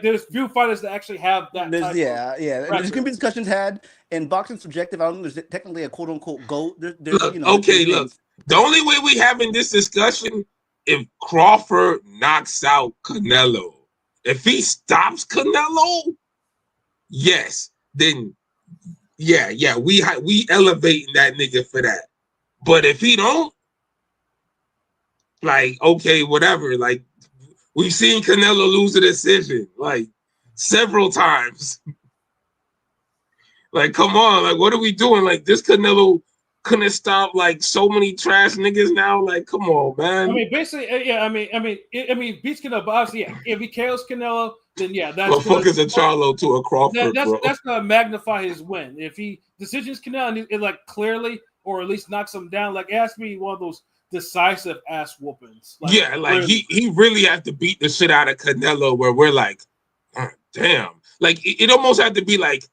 there's few fighters that actually have that. There's gonna be discussions had, and boxing subjective. I don't know. There's technically a quote unquote GOAT. Look, the only way we having this discussion if Crawford knocks out Canelo. If he stops Canelo, yes, then yeah, we elevating that nigga for that. But if he don't, like, okay, whatever. Like, we've seen Canelo lose a decision, like, several times. Like, come on, like, what are we doing? Like, this Canelo couldn't stop, like, so many trash niggas now. Like, come on, man. I mean, basically, yeah. I mean, beats Canelo, but obviously, yeah. If he KOs Canelo, then yeah, that's motherfuckers a Charlo to a Crawford. That's gonna magnify his win. If he decisions Canelo and it like clearly, or at least knocks him down, like it has to be one of those decisive ass whoopings. Like, yeah, like he really had to beat the shit out of Canelo where we're like, oh, damn. Like it almost had to be like,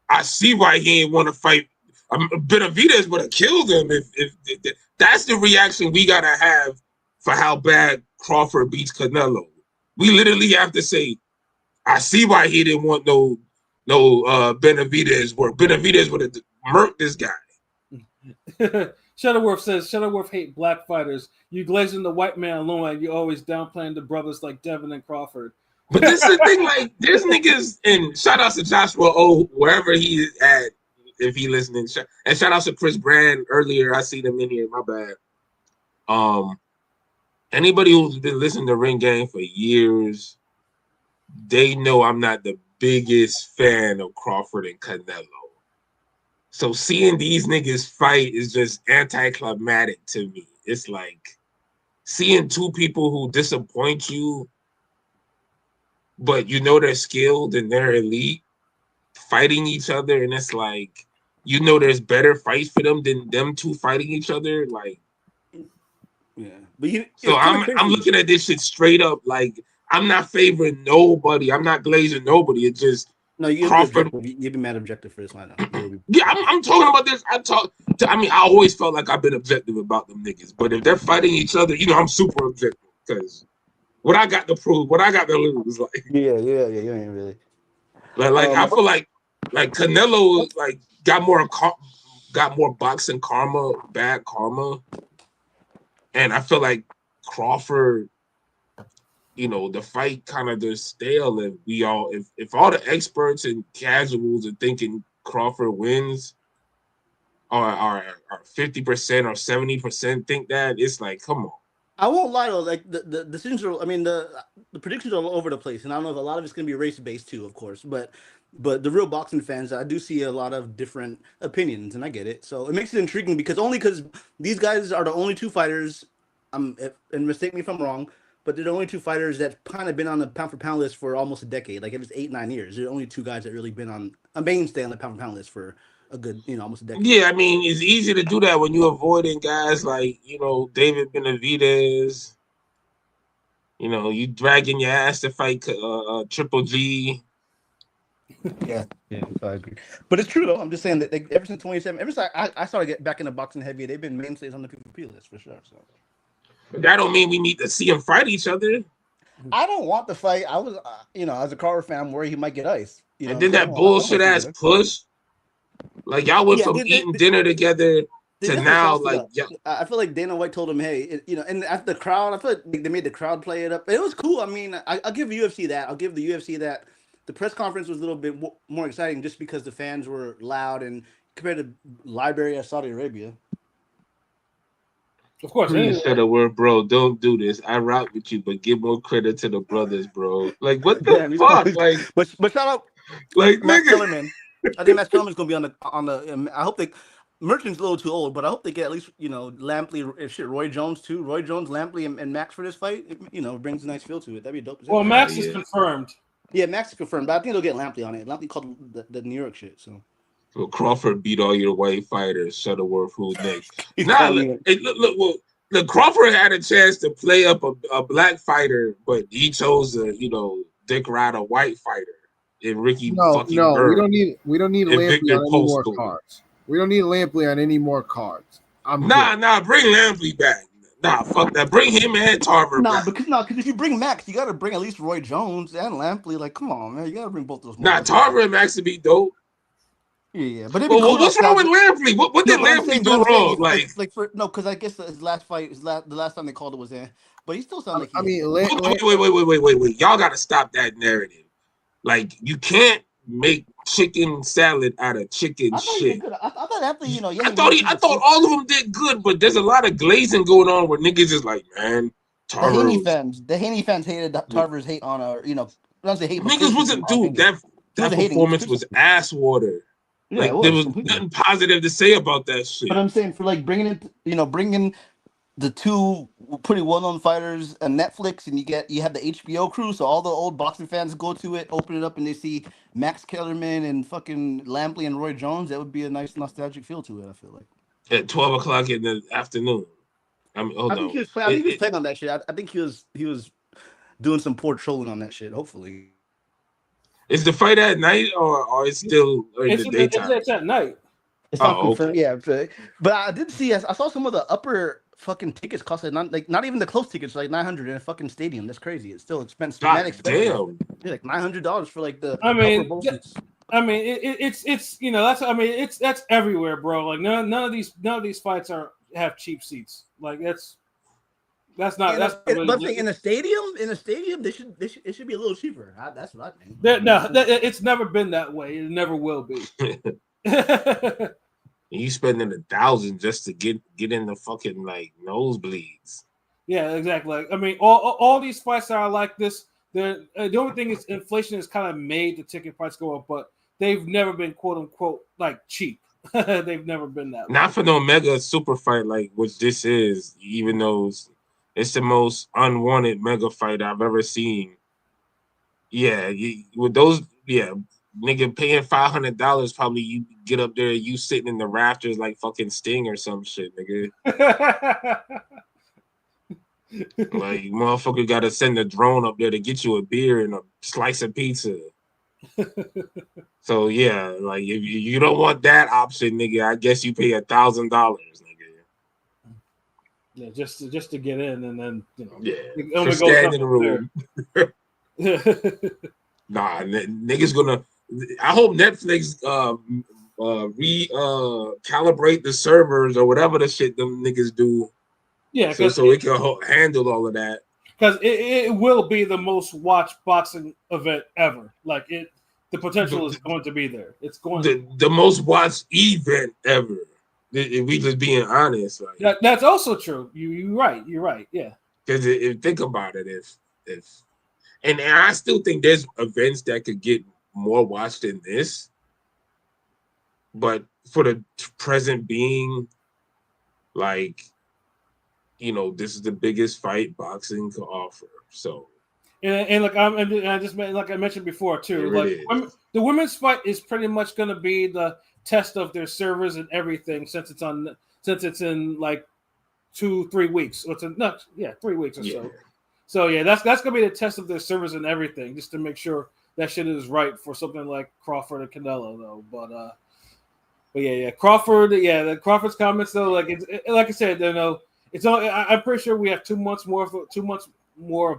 I see why he ain't want to fight. Benavidez would have killed him if that's the reaction we gotta have for how bad Crawford beats Canelo. We literally have to say, I see why he didn't want no Benavidez work. Benavidez would have murked this guy. Shuttleworth says Shuttleworth hate black fighters. You glazing the white man alone, and you always downplaying the brothers like Devin and Crawford. But this is the thing, like there's niggas, and shout out to Joshua O, wherever he at, if he listening, and shout out to Chris Brand earlier. I see them in here. My bad. Anybody who's been listening to Ring Game for years, they know I'm not the biggest fan of Crawford and Canelo. So seeing these niggas fight is just anticlimactic to me. It's like seeing two people who disappoint you, but you know they're skilled and they're elite, fighting each other, and it's like, you know there's better fights for them than them two fighting each other. Like, yeah. But I'm looking at this shit straight up. Like, I'm not favoring nobody. I'm not glazing nobody. It's just Crawford. You'd be mad objective for this line. Yeah, I'm talking about this. I always felt like I've been objective about them niggas. But if they're fighting each other, I'm super objective because what I got to prove, what I got to lose, like yeah, you ain't really. Like I feel like Canelo like got more boxing karma, bad karma, and I feel like Crawford, the fight kind of just stale if all the experts and casuals are thinking Crawford wins, or 50% or 70% think that, it's like, come on. I won't lie though, like the decisions are. I mean, the predictions are all over the place, and I don't know if a lot of it's going to be race based too, of course. But the real boxing fans, I do see a lot of different opinions, and I get it. So it makes it intriguing because these guys are the only two fighters and mistake me if I'm wrong, but they're the only two fighters that kind of been on the pound for pound list for almost a decade. Like, it was 8-9 years. They're the only two guys that really been on a mainstay on the pound for pound list for a good, almost a decade. Yeah, I mean, it's easy to do that when you're avoiding guys like, David Benavidez. You dragging your ass to fight Triple G. Yeah, I agree. But it's true though. I'm just saying that ever since 2017, ever since I started getting back into boxing heavy, they've been mainstays on the PvP list for sure. So But that don't mean we need to see them fight each other. I don't want the fight. I was, as a Carver fan, I'm worried he might get ice. And then that bullshit ass push. Like, y'all went from eating dinner together to now, like, I feel like Dana White told him, hey, and at the crowd, I feel like they made the crowd play it up. It was cool. I mean, I'll give UFC that. I'll give the UFC that. The press conference was a little bit more exciting just because the fans were loud and compared to Liberia, Saudi Arabia. Of course. Please said a word, bro. Don't do this. I rock with you, but give more credit to the brothers, bro. Like, what the fuck? Like, but shout out, like, Matt nigga. Kellerman. I think Matt Kellerman's gonna be on the. I hope Merchant's a little too old, but I hope they get at least Lampley, Roy Jones too. Roy Jones, Lampley, and Max for this fight. It brings a nice feel to it. That'd be a dope. Well, Max is confirmed. Yeah, Max is confirmed, but I think they'll get Lampley on it. Lampley called the New York shit. So. Well, Crawford beat all your white fighters. Shuttleworth, who's next? Look. Crawford had a chance to play up a black fighter, but he chose a dick ride a white fighter in Ricky fucking Burr. We don't need Lampley on any more cards. We don't need Lampley on any more cards. Nah, bring Lampley back. Nah, fuck that. Bring him and Tarver back. Because if you bring Max, you got to bring at least Roy Jones and Lampley. Like, come on, man, you got to bring both those. Nah, Tarver and Max would be dope. Yeah, but what's wrong with Lampley? What did Lampley do wrong? Because I guess his last fight, the last time they called it was in, but he still sounds like. Wait! Y'all got to stop that narrative. Like, you can't make chicken salad out of chicken shit. I thought after I thought all of them did good, but there's a lot of glazing going on where niggas is like, man, Tarver. The Haney fans hated Tarver's hate on not say hate. Niggas wasn't that performance was ass water. Yeah, there was nothing positive to say about that shit. But I'm saying for like bringing the two pretty well-known fighters on Netflix, and you have the HBO crew, so all the old boxing fans go to it, open it up, and they see Max Kellerman and fucking Lampley and Roy Jones. That would be a nice nostalgic feel to it. I feel like at 12 o'clock in the afternoon. I mean, hold on. I think he was playing on that shit. I think he was doing some poor trolling on that shit. Hopefully. Is the fight at night or it's still in the daytime? It's at night. It's not confirmed. Okay. Yeah, but I did see. I saw some of the upper fucking tickets cost not even the close tickets, like $900 in a fucking stadium. That's crazy. It's still expensive. Damn. Yeah, like $900 for like the. That's everywhere, bro. Like none of these fights have cheap seats. Like that's not. But in a stadium, it should be a little cheaper. That's what I think. It's never been that way. It never will be. You spending $1,000 just to get in the fucking like nosebleeds. Yeah, exactly. Like, I mean, all these fights that are like this. The only thing is inflation has kind of made the ticket price go up, but they've never been quote unquote like cheap. They've never been that. Not for no mega super fight like which this is, even though it's the most unwanted mega fight I've ever seen. Yeah, with those, nigga paying $500, probably you get up there and you sitting in the rafters like fucking Sting or some shit, nigga. Like, motherfucker got to send a drone up there to get you a beer and a slice of pizza. So yeah, like if you don't want that option, nigga, I guess you pay $1,000, nigga. Yeah, just to get in, and then for stand in the room. Nah, niggas gonna. I hope Netflix calibrate the servers or whatever the shit them niggas do. Yeah, so it can handle all of that. Because it will be the most watched boxing event ever. Like the potential is going to be there. It's going the most watched event ever. If we just being honest, like that's also true. You're right. Yeah. Because if think about it, if and I still think there's events that could get more watched than this, but for the present being, like this is the biggest fight boxing can offer. So, and like I just like I mentioned before too, there it like is. the women's fight is pretty much going to be the test of their servers and everything since it's in like 2-3 weeks or 3 weeks or Yeah. so. So yeah, that's gonna be the test of their servers and everything, just to make sure that shit is right for something like Crawford and Canelo though. But yeah, Crawford, the Crawford's comments though, like like I said, it's all. I'm pretty sure we have 2 months more of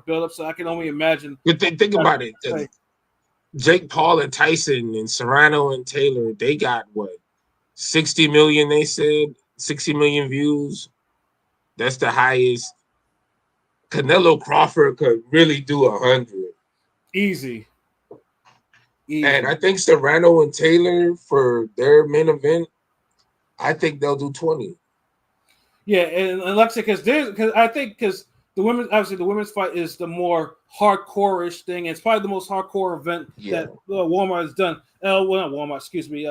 build up, so I can only imagine. But think about it. Like, Jake Paul and Tyson and Serrano and Taylor, they got what 60 million. They said 60 million views. That's the highest. Canelo Crawford could really do 100. easy. And I think Serrano and Taylor for their main event, I think they'll do 20. Yeah, and like I said, because the women's fight is the more hardcore-ish thing. It's probably the most hardcore event that Walmart has done. Well, not Walmart, excuse me.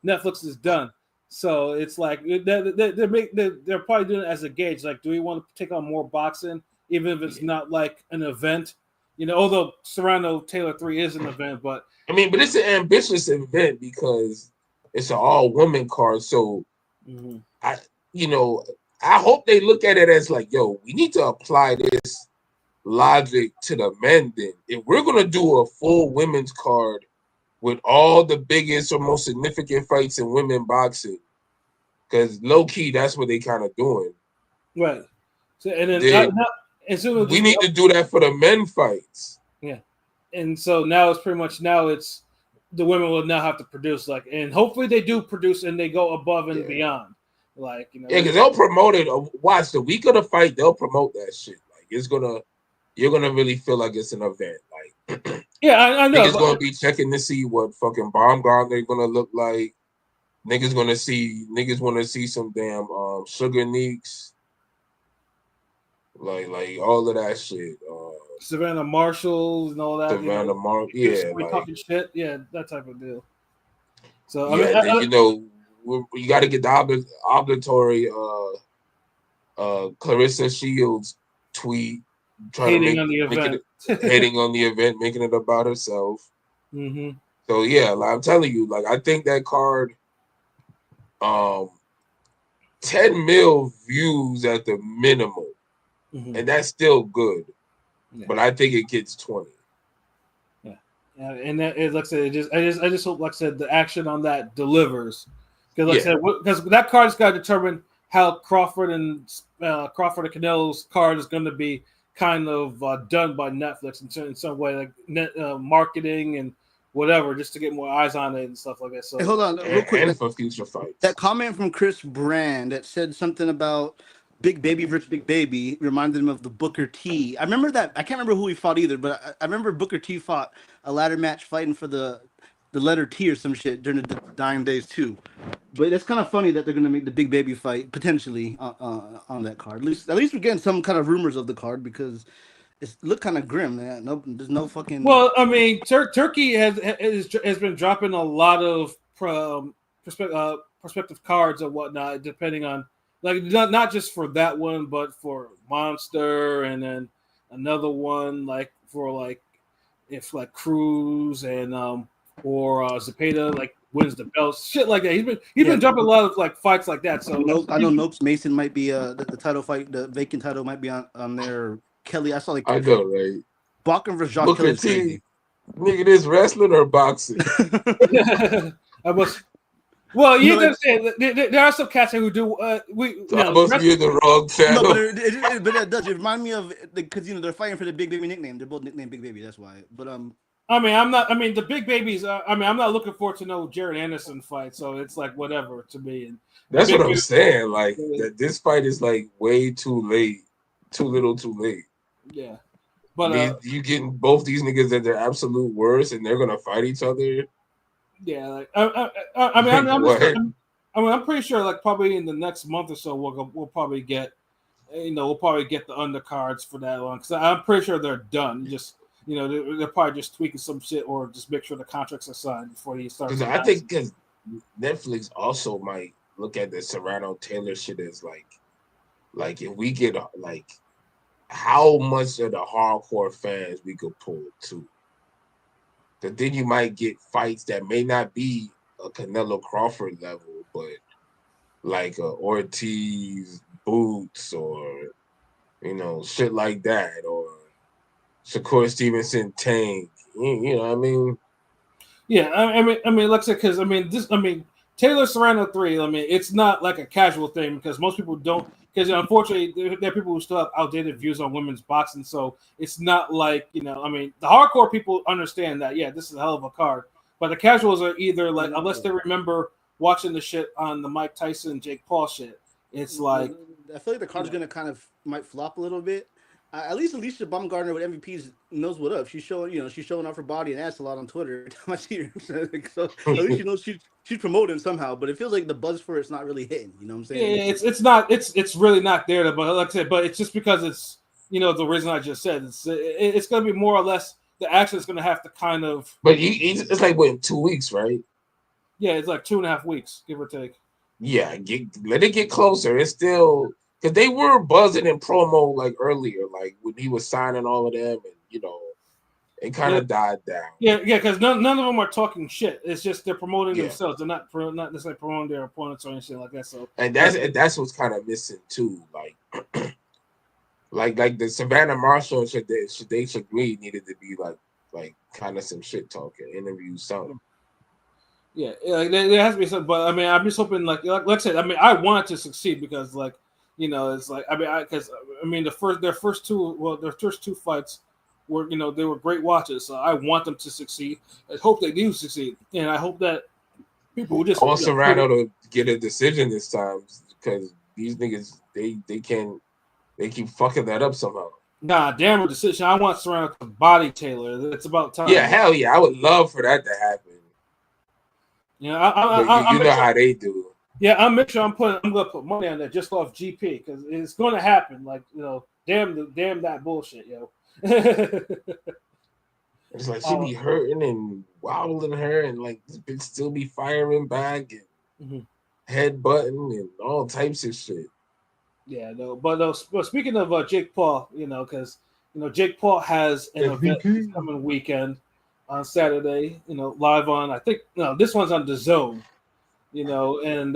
Netflix has done. So it's like they're probably doing it as a gauge. Like, do we want to take on more boxing, even if it's not like an event? Although Serrano Taylor 3 is an event, but but it's an ambitious event because it's an all-woman card. So I hope they look at it as like, yo, we need to apply this logic to the men. Then, if we're gonna do a full women's card with all the biggest or most significant fights in women boxing, because low key, that's what they kind of doing. Right. So and then we need to do that for the men fights. Yeah, and so now it's pretty much it's the women will now have to produce and hopefully they do produce and they go above and beyond. Because they'll promote it. Watch the week of the fight, they'll promote that shit. Like you're gonna really feel like it's an event. Like I know. Niggas gonna be checking to see what fucking Baumgartner gonna look like. Niggas want to see some damn Sugar Neeks. Like all of that shit. Savannah Marshall and all that. Savannah Marshall, we talking shit, that type of deal. So you got to get the obligatory Clarissa Shields tweet hating on the event, hating on the event, making it about herself. Mm-hmm. So I'm telling you, I think that card, 10 mil views at the minimum, and that's still good. Yeah. But I think it gets 20. Yeah, and that is like I said. I just hope, like I said, the action on that delivers. Because I said, because that card's got to determine how Crawford and Canelo's card is going to be kind of done by Netflix in some way, like marketing and whatever, just to get more eyes on it and stuff like that. So hey, hold on, real quick. And for future fights. That comment from Chris Brand that said something about Big Baby versus Big Baby reminded him of the Booker T. I remember that. I can't remember who he fought either, but I remember Booker T fought a ladder match fighting for the letter T or some shit during the dying days too. But it's kind of funny that they're gonna make the Big Baby fight potentially on that card. At least we're getting some kind of rumors of the card because it looked kind of grim, man. No, there's no fucking. Well, I mean, Turkey has been dropping a lot of prospective cards or whatnot, depending on not just for that one, but for Monster and then another one for if Cruz and or Zepeda wins the belts, shit like that. He's been dropping a lot of fights like that. So I know Nopes Mason might be the title fight, the vacant title might be on there. Kelly, I saw I know, right? Bachman versus Josh Kelly is crazy. Nigga, this wrestling or boxing? I must. Well, there are some cats who do. I must be in the wrong channel. No, but it does. It reminds me of because they're fighting for the Big Baby nickname. They're both nicknamed Big Baby. That's why. But I mean, I'm not. I mean, the Big Babies. I'm not looking forward to no Jared Anderson fight. So it's whatever to me. And that's what I'm saying. That this fight is way too late, too little, too late. Yeah, but you getting both these niggas at their absolute worst, and they're gonna fight each other. Yeah, I'm pretty sure probably in the next month or so we'll probably get the undercards for that one because I'm pretty sure they're done. Just they're probably just tweaking some shit or just make sure the contracts are signed before they start. Because I think Netflix also might look at the Serrano Taylor shit as like if we get like how much of the hardcore fans we could pull too. Because then you might get fights that may not be a Canelo Crawford level, but like Ortiz Boots or shit like that, or Shakur Stevenson Tank. You know what I mean? Yeah, I mean, like I said, because Taylor Serrano 3. I mean, it's not like a casual thing because most people don't. Because unfortunately, there are people who still have outdated views on women's boxing. So it's not like the hardcore people understand that. Yeah, this is a hell of a card. But the casuals are either like, unless they remember watching the shit on the Mike Tyson, Jake Paul shit. It's like I feel like the card's gonna kind of might flop a little bit. At least Alicia Baumgartner with MVPs knows what up. She's showing off her body and ass a lot on Twitter every time I see her. So at least she knows she's promoting somehow. But it feels like the buzz for it's not really hitting. You know what I'm saying? Yeah, it's really not there. But like I said, but it's just because it's the reason I just said it's going to be more or less the action is going to have to kind of. But it's like 2 weeks, right? Yeah, it's like 2.5 weeks, give or take. Yeah, let it get closer. It's still because they were buzzing in promo like earlier, like when he was signing all of them, and it kind of died down. Yeah, because none of them are talking shit. It's just they're promoting themselves. They're not necessarily promoting their opponents or anything like that. So, and that's what's kind of missing too. Like the Savannah Marshall and Shadesha Green needed to be like kind of some shit talking, interviews, something. Yeah, there has to be something. But I mean, I'm just hoping, like I said, I mean, I want to succeed because, it's like their first two fights were they were great watches. So I want them to succeed. I hope they do succeed, and I hope that people will just. I want Serrano to get a decision this time because these niggas they keep fucking that up somehow. Nah, damn a decision. I want Serrano to body Taylor. It's about time. Yeah, hell yeah, I would love for that to happen. Yeah, you know how they do. Yeah, I'm gonna put money on that just off GP because it's gonna happen. Like damn that bullshit, yo. It's like she be hurting and wobbling her, and like this bitch still be firing back and headbutting and all types of shit. Yeah, no, but speaking of Jake Paul, because Jake Paul has an event this coming weekend on Saturday, live on. I think this one's on DAZN, and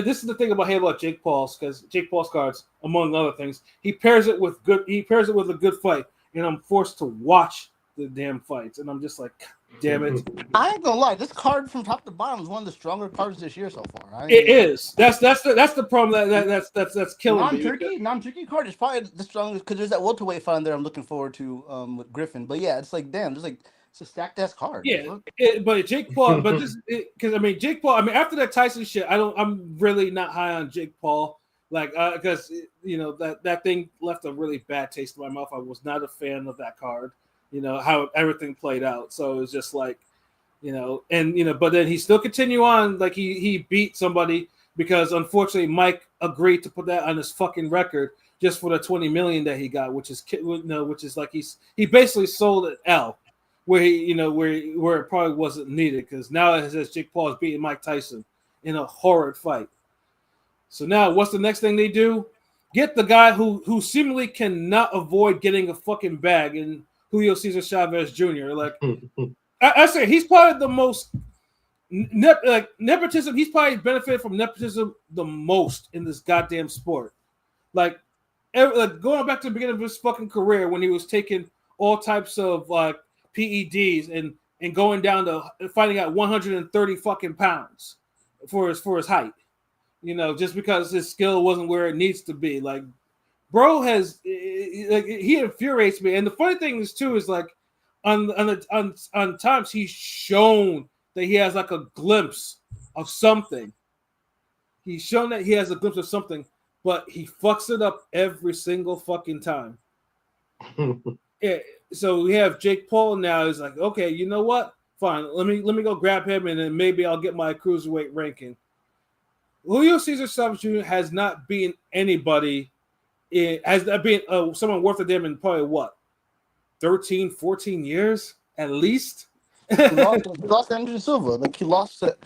this is the thing about Jake Paul's, because Jake Paul's cards, among other things, he pairs it with a good fight, and I'm forced to watch the damn fights, and I'm just like, damn it. I ain't gonna lie, this card from top to bottom is one of the stronger cards this year so far. It is. That's the problem that's killing me. Non-Turkey card is probably the strongest because there's that welterweight fight in there I'm looking forward to with Griffin. But yeah, it's like damn, it's a stacked ass card. Yeah, but Jake Paul, Jake Paul. After that Tyson shit, I'm really not high on Jake Paul. Like, because that thing left a really bad taste in my mouth. I was not a fan of that card. How everything played out. So it was just like, but then he still continued on. Like he beat somebody because unfortunately Mike agreed to put that on his fucking record just for the $20 million that he got, which is like he basically sold an L. Where where it probably wasn't needed because now it says Jake Paul is beating Mike Tyson in a horrid fight. So now what's the next thing they do? Get the guy who seemingly cannot avoid getting a fucking bag and Julio Cesar Chavez Jr. Like I say, he's probably the most nepotism. He's probably benefited from nepotism the most in this goddamn sport. Like going back to the beginning of his fucking career when he was taking all types of PEDs and going down to fighting at 130 fucking pounds for his height, just because his skill wasn't where it needs to be. Like, bro he infuriates me. And the funny thing is too is like on times he's shown that he has like a glimpse of something. He's shown that he has a glimpse of something, but he fucks it up every single fucking time. Yeah. So we have Jake Paul now. He's like, okay, you know what? Fine. Let me go grab him, and then maybe I'll get my cruiserweight ranking. Julio Cesar Chavez Jr. has not been anybody. Has not been someone worth a damn in probably what, 13, 14 years at least. He lost Anderson Silva. Like he lost it.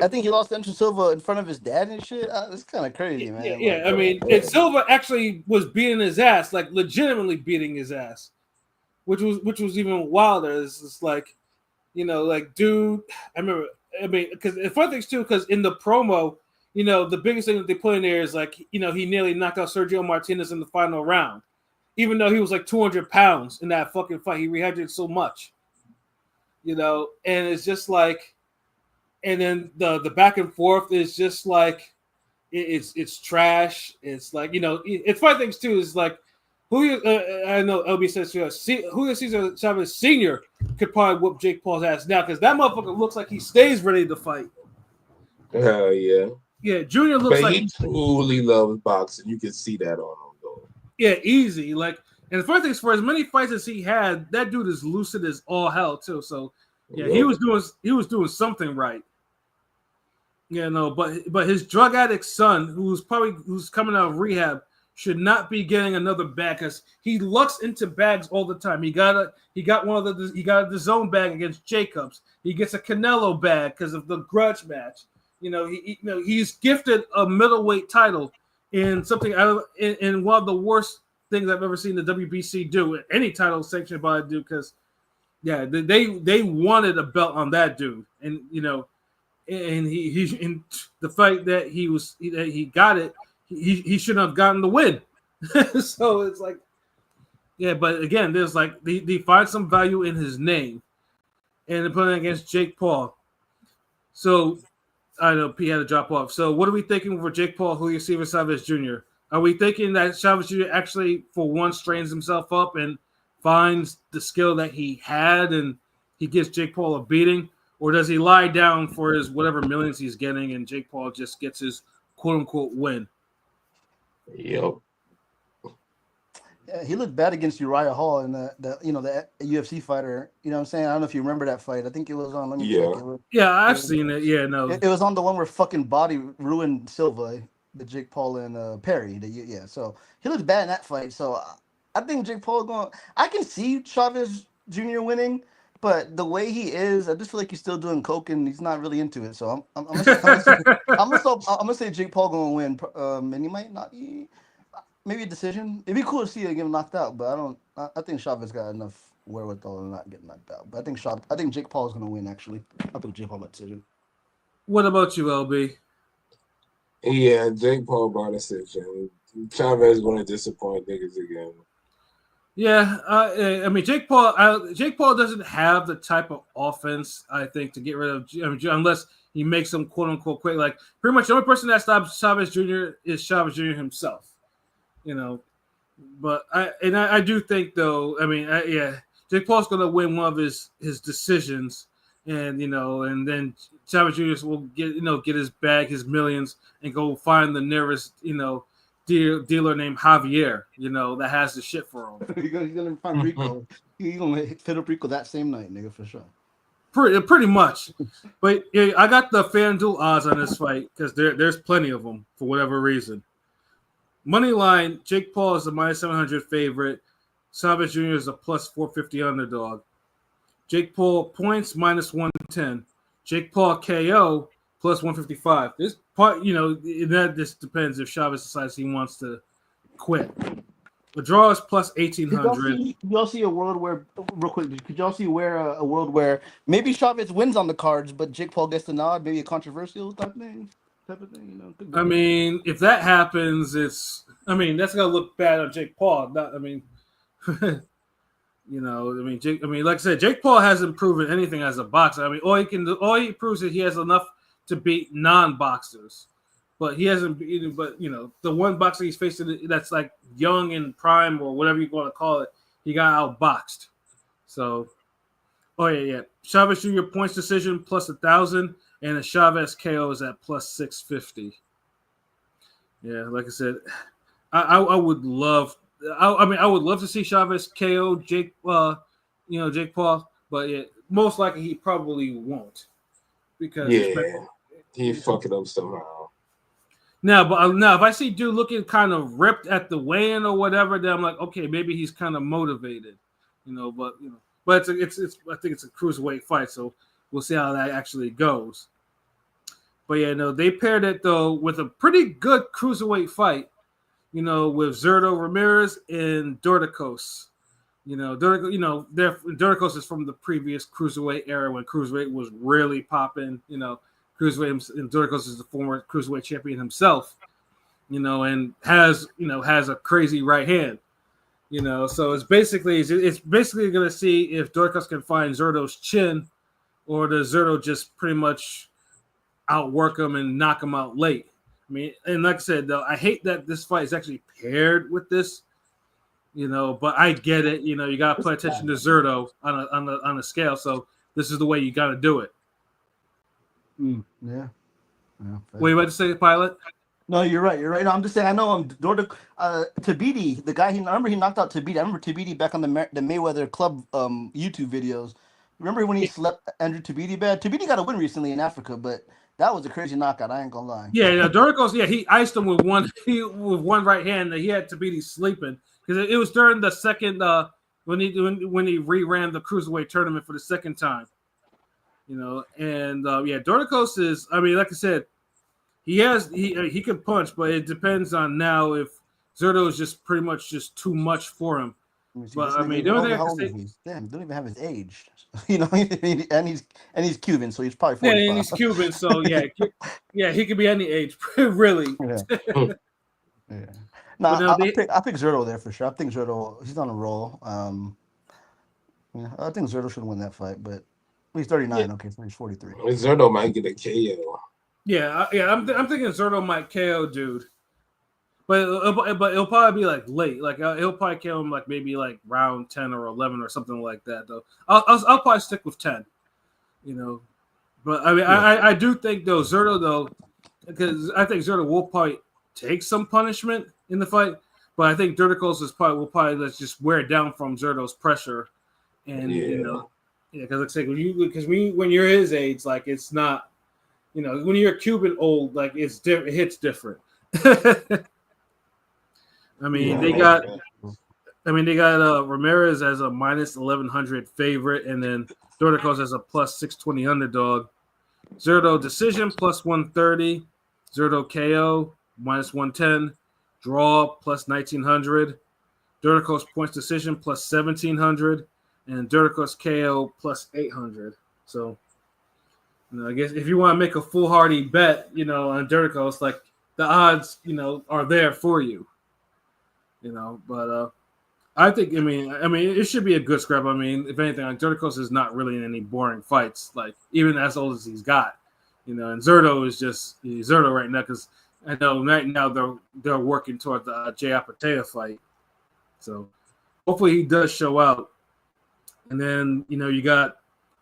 I think he lost to Anderson Silva in front of his dad and shit. It's kind of crazy, man. Yeah. Like, I mean, and Silva actually was beating his ass, like legitimately beating his ass, which was even wilder. It's just like, like, dude. I remember. I mean, because the fun things too, because in the promo, the biggest thing that they put in there is like, he nearly knocked out Sergio Martinez in the final round, even though he was like 200 pounds in that fucking fight. He rehydrated so much, and it's just like, and then the back and forth is just like, it's trash. It's like, it's fun things too. Is like, I know LB says Julio Cesar Chavez Sr. could probably whoop Jake Paul's ass now, because that motherfucker looks like he stays ready to fight. Hell yeah. Yeah, Junior looks But like he truly loves boxing. You can see that on him, though. Yeah, easy. Like, and the funny thing is, for as many fights as he had, that dude is lucid as all hell too. So yeah, he was doing something right. Yeah, no, but his drug addict son, who's coming out of rehab, should not be getting another bag, because he lucks into bags all the time. He got a DAZN bag against Jacobs. He gets a Canelo bag because of the grudge match. He's gifted a middleweight title in something in one of the worst things I've ever seen the WBC do. Any title sanctioned by a dude, because they wanted a belt on that dude, and and he in the fight that he got it, he shouldn't have gotten the win. So it's like, yeah, but again, there's like they find some value in his name, and they're putting it against Jake Paul. So I know P had to drop off. So what are we thinking for Jake Paul, Julio Cesar Chavez Jr.? Are we thinking that Chavez Jr. actually, for one, strains himself up and finds the skill that he had, and he gives Jake Paul a beating? Or does he lie down for his whatever millions he's getting, and Jake Paul just gets his quote-unquote win? Yep. Yeah, he looked bad against Uriah Hall in the UFC fighter. You know what I'm saying? I don't know if you remember that fight. I think it was on. Let me check. I've seen it. Yeah, no. It was on the one where fucking Body ruined Silva, the Jake Paul and Perry. So he looked bad in that fight. So I think Jake Paul going. I can see Chavez Jr. winning, but the way he is, I just feel like he's still doing coke and he's not really into it. So I'm gonna say Jake Paul gonna win, and he might not. Maybe a decision. It'd be cool to see him get knocked out, but I think Chavez got enough wherewithal to not get knocked out. But I think Jake Paul is gonna win. Actually, I think Jake Paul by decision. What about you, LB? Yeah, Jake Paul by decision. Chavez gonna disappoint niggas again. Yeah, I mean Jake Paul doesn't have the type of offense, I think, to get rid of, unless he makes them quote unquote quick. Like, pretty much the only person that stops Chavez Jr. is Chavez Jr. himself. But I do think, though, I mean, Jake Paul's gonna win one of his decisions, and and then Chavez Jr. will get his bag, his millions, and go find the nearest dealer named Javier, that has the shit for him. He's gonna find Rico. He's gonna fit up Rico that same night, nigga, for sure. Pretty much. But yeah, I got the FanDuel odds on this fight because there's plenty of them for whatever reason. Money line, Jake Paul is a -700 favorite. Chavez Jr. is a +450 underdog. Jake Paul points -110. Jake Paul KO +155. This part, that just depends if Chavez decides he wants to quit. The draw is +1800. Could y'all see a world where, real quick, could y'all see a world where maybe Chavez wins on the cards, but Jake Paul gets the nod, maybe a controversial type of thing? I mean, if that happens, that's gonna look bad on Jake Paul. Like I said, Jake Paul hasn't proven anything as a boxer. I mean, all he proves is he has enough to beat non-boxers, but he hasn't beaten. But the one boxer he's facing that's like young and prime or whatever you want to call it, he got outboxed. So, Chavez Jr. points decision +1,000. And the Chavez KO is at +650. Yeah, like I said, I would love. I would love to see Chavez KO Jake Paul, but most likely he probably won't, because he fuck it up somehow. Now, if I see dude looking kind of ripped at the weigh-in or whatever, then I'm like, okay, maybe he's kind of motivated, But I think it's a cruiserweight fight, so we'll see how that actually goes. But yeah, no, they paired it though with a pretty good cruiserweight fight. With Zurdo Ramirez and Dorticos. Dorticos is from the previous cruiserweight era when cruiserweight was really popping. Cruiserweight, and Dorticos is the former cruiserweight champion himself. And has a crazy right hand. So it's basically going to see if Dorticos can find Zurdo's chin, or does Zurdo just pretty much outwork him and knock him out late. I mean, and like I said, though, I hate that this fight is actually paired with this. But I get it. You got to pay attention to Zurdo on a scale. So this is the way you got to do it. Yeah. What you about to say, Pilot? No, you're right. No, I'm just saying. I know Tabiti, the guy. I remember he knocked out Tabiti. I remember Tabiti back on the Mayweather Club YouTube videos. Remember when he slept Andrew Tabiti bad? Tabiti got a win recently in Africa, but that was a crazy knockout. I ain't gonna lie. Yeah, Doricos. Yeah, he iced him with one right hand. That he had Tabiti sleeping because it was during the second when he reran the cruiserweight tournament for the second time. Doricos is. I mean, like I said. He can punch, but it depends on now if Zurdo is just pretty much just too much for him. But I mean, the only thing I can say, damn, don't even have his age, and he's Cuban, so he's probably 45. Yeah, and he's Cuban, so yeah, he could be any age, really. Yeah. No, I pick Zurdo there for sure. I think Zurdo, he's on a roll. I think Zurdo should win that fight, but he's 39. Okay, so he's 43. Zurdo might get a KO. Yeah, I'm thinking Zurdo might KO dude, but it'll probably be like late. Like he'll probably KO him like maybe like round 10 or 11 or something like that. Though I'll probably stick with 10. But I mean I do think though Zurdo though, because I think Zurdo will probably take some punishment in the fight, but I think Dorticos will probably let's just wear it down from Zurdo's pressure, and because like I say when you're his age, like it's not. When you're Cuban old, like it hits different. I mean, they got Ramirez as a minus 1100 favorite, and then Dorticos as a plus 620 underdog. Zurdo decision plus 130, Zurdo KO minus 110, draw plus 1900, Dorticos points decision plus 1700, and Dorticos KO plus 800. So. I guess if you want to make a foolhardy bet, on Dorticos, like the odds, are there for you. But I think, I mean, it should be a good scrap. I mean, if anything, like Dorticos is not really in any boring fights, like even as old as he's got, and Zurdo is just Zurdo right now because I know right now they're working toward the Jay Apateo fight. So hopefully he does show out, and then you got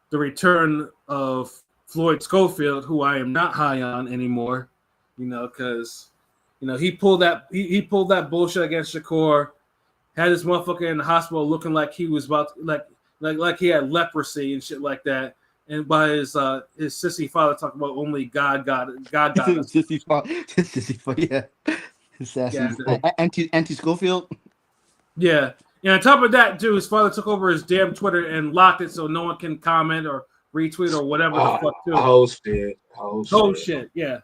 the return of Floyd Schofield, who I am not high on anymore, because he pulled that bullshit against Shakur, had this motherfucker in the hospital looking like he was about to, like he had leprosy and shit like that, and by his sissy father talking about only God got us. Sissy father, yeah, assassin, anti Schofield, yeah. And on top of that, too, his father took over his damn Twitter and locked it so no one can comment or retweet or whatever the fuck too. Oh shit. Yeah.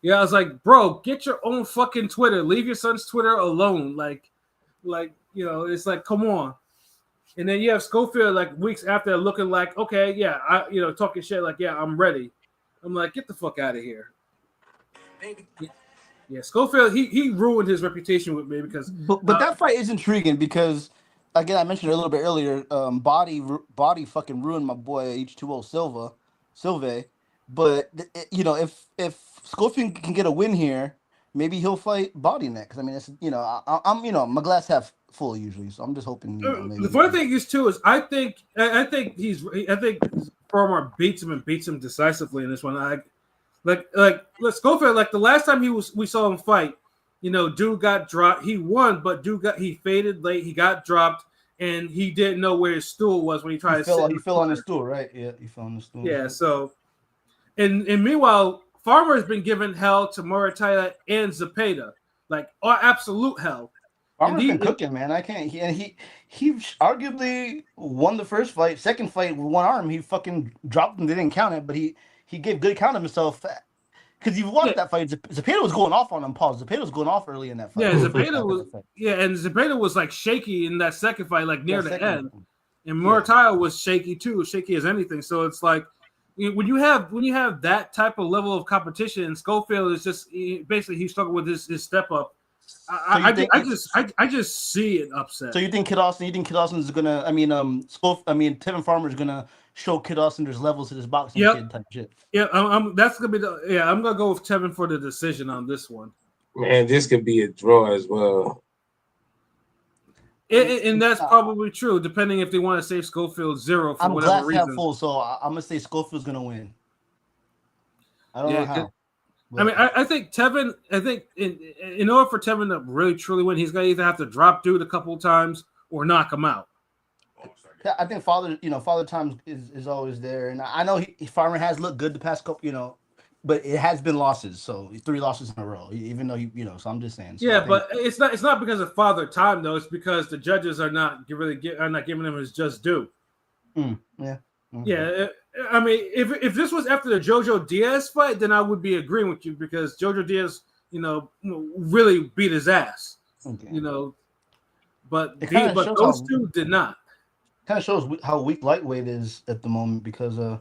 I was like, bro, get your own fucking Twitter. Leave your son's Twitter alone. Like, it's like, come on. And then you have Schofield like weeks after looking like, okay, yeah, talking shit like, yeah, I'm ready. I'm like, get the fuck out of here. Yeah, Schofield, he ruined his reputation with me because but that fight is intriguing because again, I mentioned it a little bit earlier. Body fucking ruined my boy H2O Silva. But if Schofield can get a win here, maybe he'll fight Body next. I mean, it's I'm my glass half full usually, so I'm just hoping. Maybe the funny thing is too is I think Farmer beats him decisively in this one. Let's go for it. Like the last time we saw him fight. Dude got dropped. He won, but he faded late. He got dropped, and he didn't know where his stool was when he tried to sit. He fell on the stool, right? Yeah, he fell on the stool. Yeah. So, and meanwhile, Farmer has been giving hell to Murataya and Zepeda, like absolute hell. Farmer's been cooking, man. I can't. He arguably won the first fight. Second fight with one arm, he fucking dropped him. They didn't count it, but he gave good account of himself. because you've watched that fight. Zepeda was going off on him. Pause. Zepeda was going off early in that fight. Yeah, Zepeda was like shaky in that second fight, like near the end. And Murataya was shaky too, shaky as anything. So it's like when you have that type of level of competition, Schofield is just basically he struggled with his step up. I just see it upset. So you think Kid Austin? You think Kid Austin is gonna? Tevin Farmer is gonna show Kid Austin there's levels to this boxing kid type shit. Yeah, that's gonna be I'm gonna go with Tevin for the decision on this one. Man, this could be a draw as well. And that's probably true, depending if they want to save Schofield 0 for whatever reason. I'm glass half full, so I'm gonna say Schofield's gonna win. I don't know how. I mean, I think Tevin. I think in order for Tevin to really truly win, he's gonna either have to drop dude a couple of times or knock him out. I think Father Time is always there, and I know Farmer has looked good the past couple, but it has been losses. So 3 losses in a row, even though So I'm just saying. So but it's not because of Father Time though. It's because the judges are not giving him his just due. Yeah. Yeah. I mean, if this was after the Jojo Diaz fight, then I would be agreeing with you because Jojo Diaz, really beat his ass. Okay. But those two did not. Kind of shows how weak lightweight is at the moment because now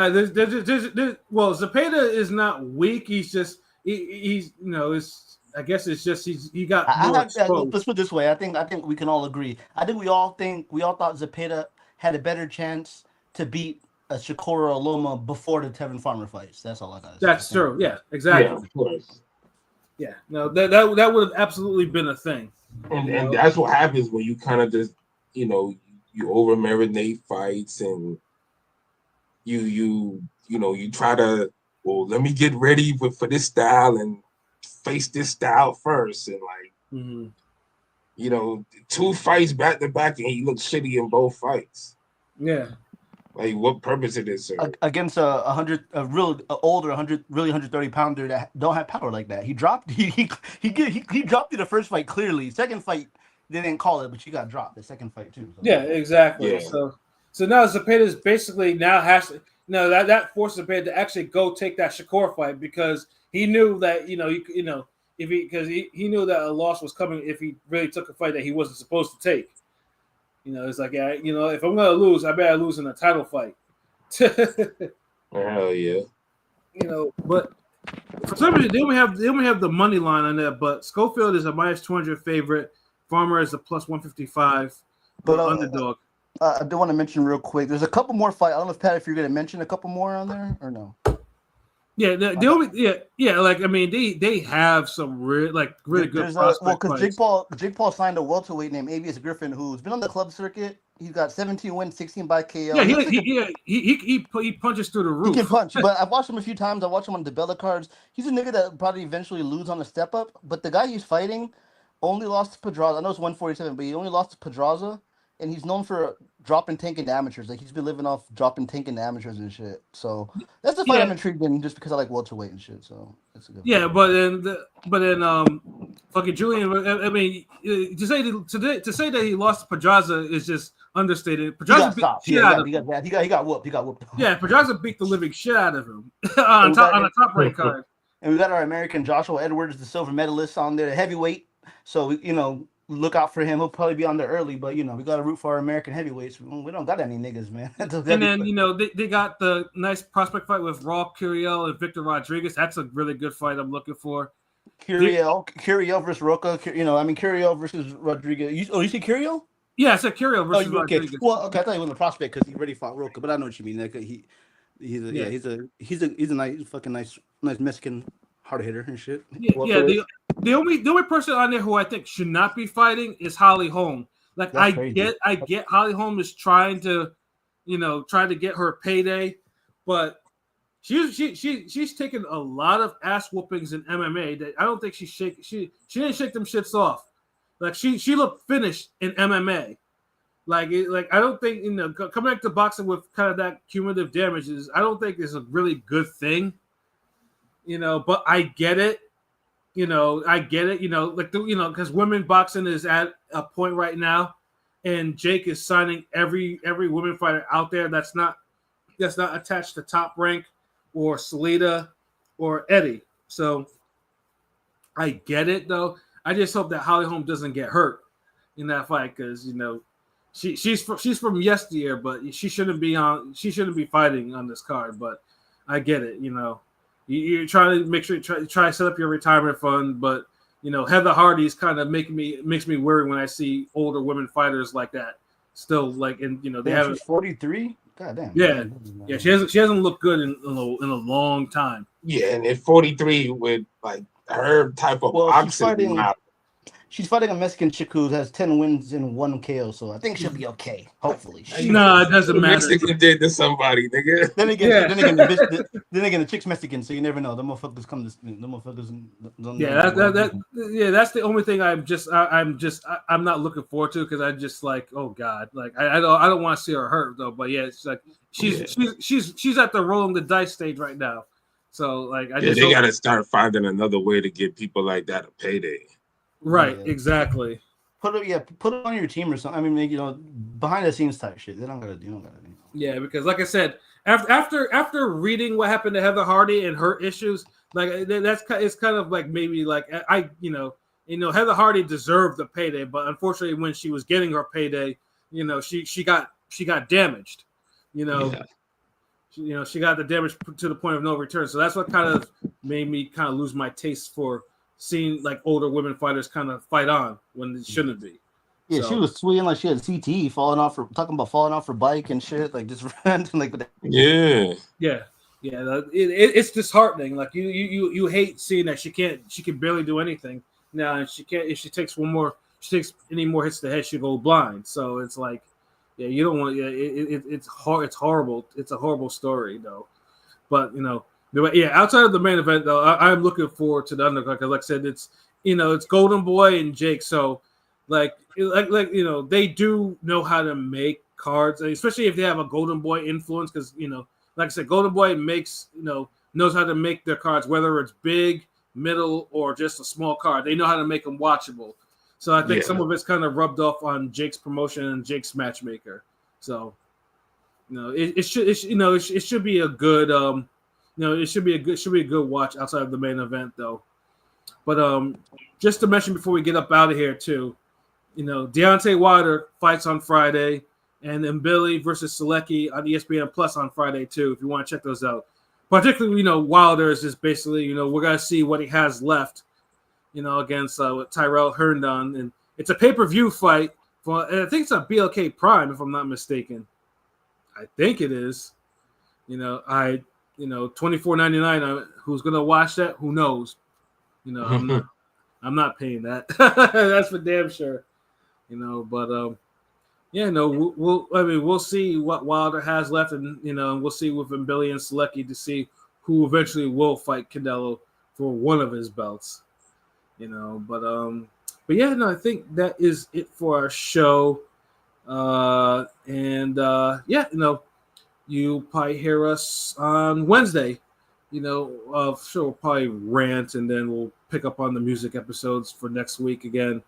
there's Zepeda is not weak. He's just he's I guess it's just he got more exposed. Let's put it this way. I think we can all agree. I think we all thought Zepeda had a better chance to beat a Shakur or Loma before the Tevin Farmer fights. That's all I got. That's true. Yeah, exactly. Yeah, of course. Yeah, no, that would have absolutely been a thing. And that's what happens when you kind of just you over marinate fights and you try to let me get ready for this style and face this style first and 2 fights back to back and he looks shitty in both fights. Yeah. Like what purpose it is, sir? Against a 130 pounder that don't have power like that. He dropped he dropped you the first fight clearly. Second fight they didn't call it, but you got dropped the second fight too. So. Yeah, exactly. Yeah. So now Zepeda's basically now has to that forces Zepeda to actually go take that Shakur fight because he knew that he knew that a loss was coming if he really took a fight that he wasn't supposed to take. It's like if I'm gonna lose, I better lose in a title fight. Hell yeah. But for some reason they only have the money line on that. But Schofield is a -200 favorite. Farmer is a +155. But underdog. I do want to mention real quick. There's a couple more fights. I don't know if Pat, if you're gonna mention a couple more on there or no. Yeah, they have some really good prospect because Jake Paul signed a welterweight named Avius Griffin who's been on the club circuit. He's got 17 wins, 16 by KO. Yeah, he punches through the roof. He can punch, but I've watched him a few times. I watched him on the Bella cards. He's a nigga that probably eventually lose on the step up. But the guy he's fighting only lost to Pedraza. I know it's 147, but he only lost to Pedraza, and he's known for dropping tank into amateurs. Like he's been living off dropping tank into amateurs and shit. So that's the fight I'm intrigued in, just because I like welterweight and shit. So that's a good. Yeah, fight. but then fucking Julian. I mean, to say that he lost to Pedraza is just understated. Pedraza beat the shit out of him. He got whooped. Yeah, Pedraza beat the living shit out of him on a top rank card. And we got our American Joshua Edwards, the silver medalist, on there, the heavyweight. So look out for him. He'll probably be on there early, but we got to root for our American heavyweights. We don't got any niggas, man. And then they got the nice prospect fight with Raul Curiel and Victor Rodriguez. That's a really good fight I'm looking for. Curiel versus Roca. Curiel versus Rodriguez. You see Curiel? Yeah, I said Curiel versus Rodriguez. Well, okay, I thought he was a prospect because he already fought Roca, but I know what you mean. Like he's a nice Mexican hard hitter and shit. The only person on there who I think should not be fighting is Holly Holm. Like I get Holly Holm is trying to get her payday, but she's taken a lot of ass whoopings in MMA that I don't think she didn't shake them shits off. Like she looked finished in MMA. Like I don't think coming back to boxing with kind of that cumulative damages, I don't think is a really good thing. But I get it. Because women boxing is at a point right now, and Jake is signing every women fighter out there that's not attached to Top Rank or Salida or Eddie. So I get it though. I just hope that Holly Holm doesn't get hurt in that fight because she's from yesteryear, but she shouldn't be fighting on this card. But I get it. You're trying to make sure you try to set up your retirement fund, but Heather Hardy's kind of makes me worry when I see older women fighters like that. Still, like, and they have 43. God damn. Yeah. She hasn't looked good in a long time. Yeah, and at 43 with like her type of boxing. She's fighting a Mexican chick who has 10 wins and 1 KO, so I think she'll be okay. Hopefully. No, it doesn't matter. Mexican did to somebody, nigga. Then again, the chick's Mexican, so you never know. The motherfuckers come to the motherfuckers. That's the only thing I'm not looking forward to because I just like, oh god, like I don't want to see her hurt though. But yeah, it's like she's at the rolling the dice stage right now. So like they got to start finding another way to give people like that a payday. Right, exactly. Put it on your team or something. I mean, behind the scenes type shit. They don't gotta. Yeah, because like I said, after reading what happened to Heather Hardy and her issues, like it's kind of like maybe like Heather Hardy deserved the payday, but unfortunately, when she was getting her payday, she got damaged. She got the damage to the point of no return. So that's what kind of made me kind of lose my taste for seeing like older women fighters kind of fight on when it shouldn't be. Yeah, so. She was tweeting like she had CTE falling off her bike and shit, like just ranting like. Yeah. It's disheartening. Like you hate seeing that she can barely do anything now, and she can't. If she takes any more hits to the head, she'll go blind. So it's like, yeah, you don't want. Yeah, it's horrible. It's a horrible story though, but outside of the main event though, I'm looking forward to the undercard because, like I said, it's Golden Boy and Jake. So, like they do know how to make cards, especially if they have a Golden Boy influence. Because like I said, Golden Boy knows how to make their cards, whether it's big, middle, or just a small card. They know how to make them watchable. So I think some of it's kind of rubbed off on Jake's promotion and Jake's matchmaker. So, it should be a good it should be a good watch outside of the main event though. But just to mention before we get up out of here too, Deontay Wilder fights on Friday, and then Billy versus Sasaki on ESPN Plus on Friday too. If you want to check those out, particularly Wilder is just basically we're gonna see what he has left, against Tyrell Herndon, and it's a pay-per-view fight for I think it's a BLK Prime if I'm not mistaken. I think it is. $24.99. Who's gonna watch that? Who knows? I'm not paying that. That's for damn sure. But we'll see what Wilder has left, and we'll see with Billy and Sasaki to see who eventually will fight Canelo for one of his belts. I think that is it for our show. You'll probably hear us on Wednesday. Sure, we'll probably rant, and then we'll pick up on the music episodes for next week again.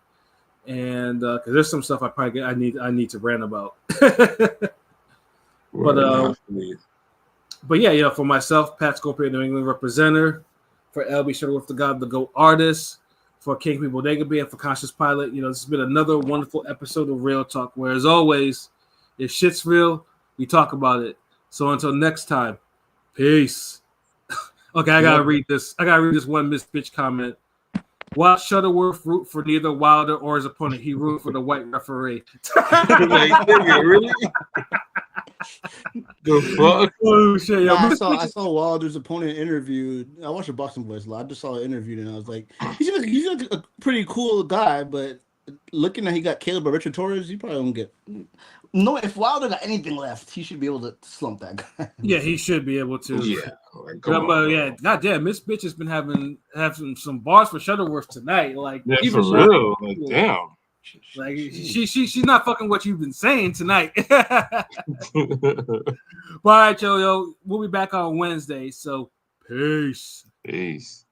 And because there's some stuff I need to rant about. But for myself, Pat Scorpio, New England representative, for LB Shuttleworth, the God, the GOAT artist, for King P Bodega B, and for Conscious Pilot. This has been another wonderful episode of Real Talk, where as always, if shit's real, we talk about it. So until next time, peace. Okay, I gotta read this. One Miss Bitch comment. Watch Shuttleworth root for neither Wilder or his opponent. He rooted for the white referee. Really? The fuck? Oh shit! I saw Wilder's opponent interviewed. I watched a Boxing Voice a lot. I just saw it interviewed, and I was like, he's a pretty cool guy, but looking at he got Caleb or Richard Torres, he probably won't get. No, if Wilder got anything left, he should be able to slump that guy. Yeah, he should be able to. Yeah. Goddamn, Miss Bitch has been having some bars for Shuttleworth tonight. Like, yeah, for real. Like, damn. Like she's not fucking what you've been saying tonight. All right, yo, we'll be back on Wednesday. So peace. Peace.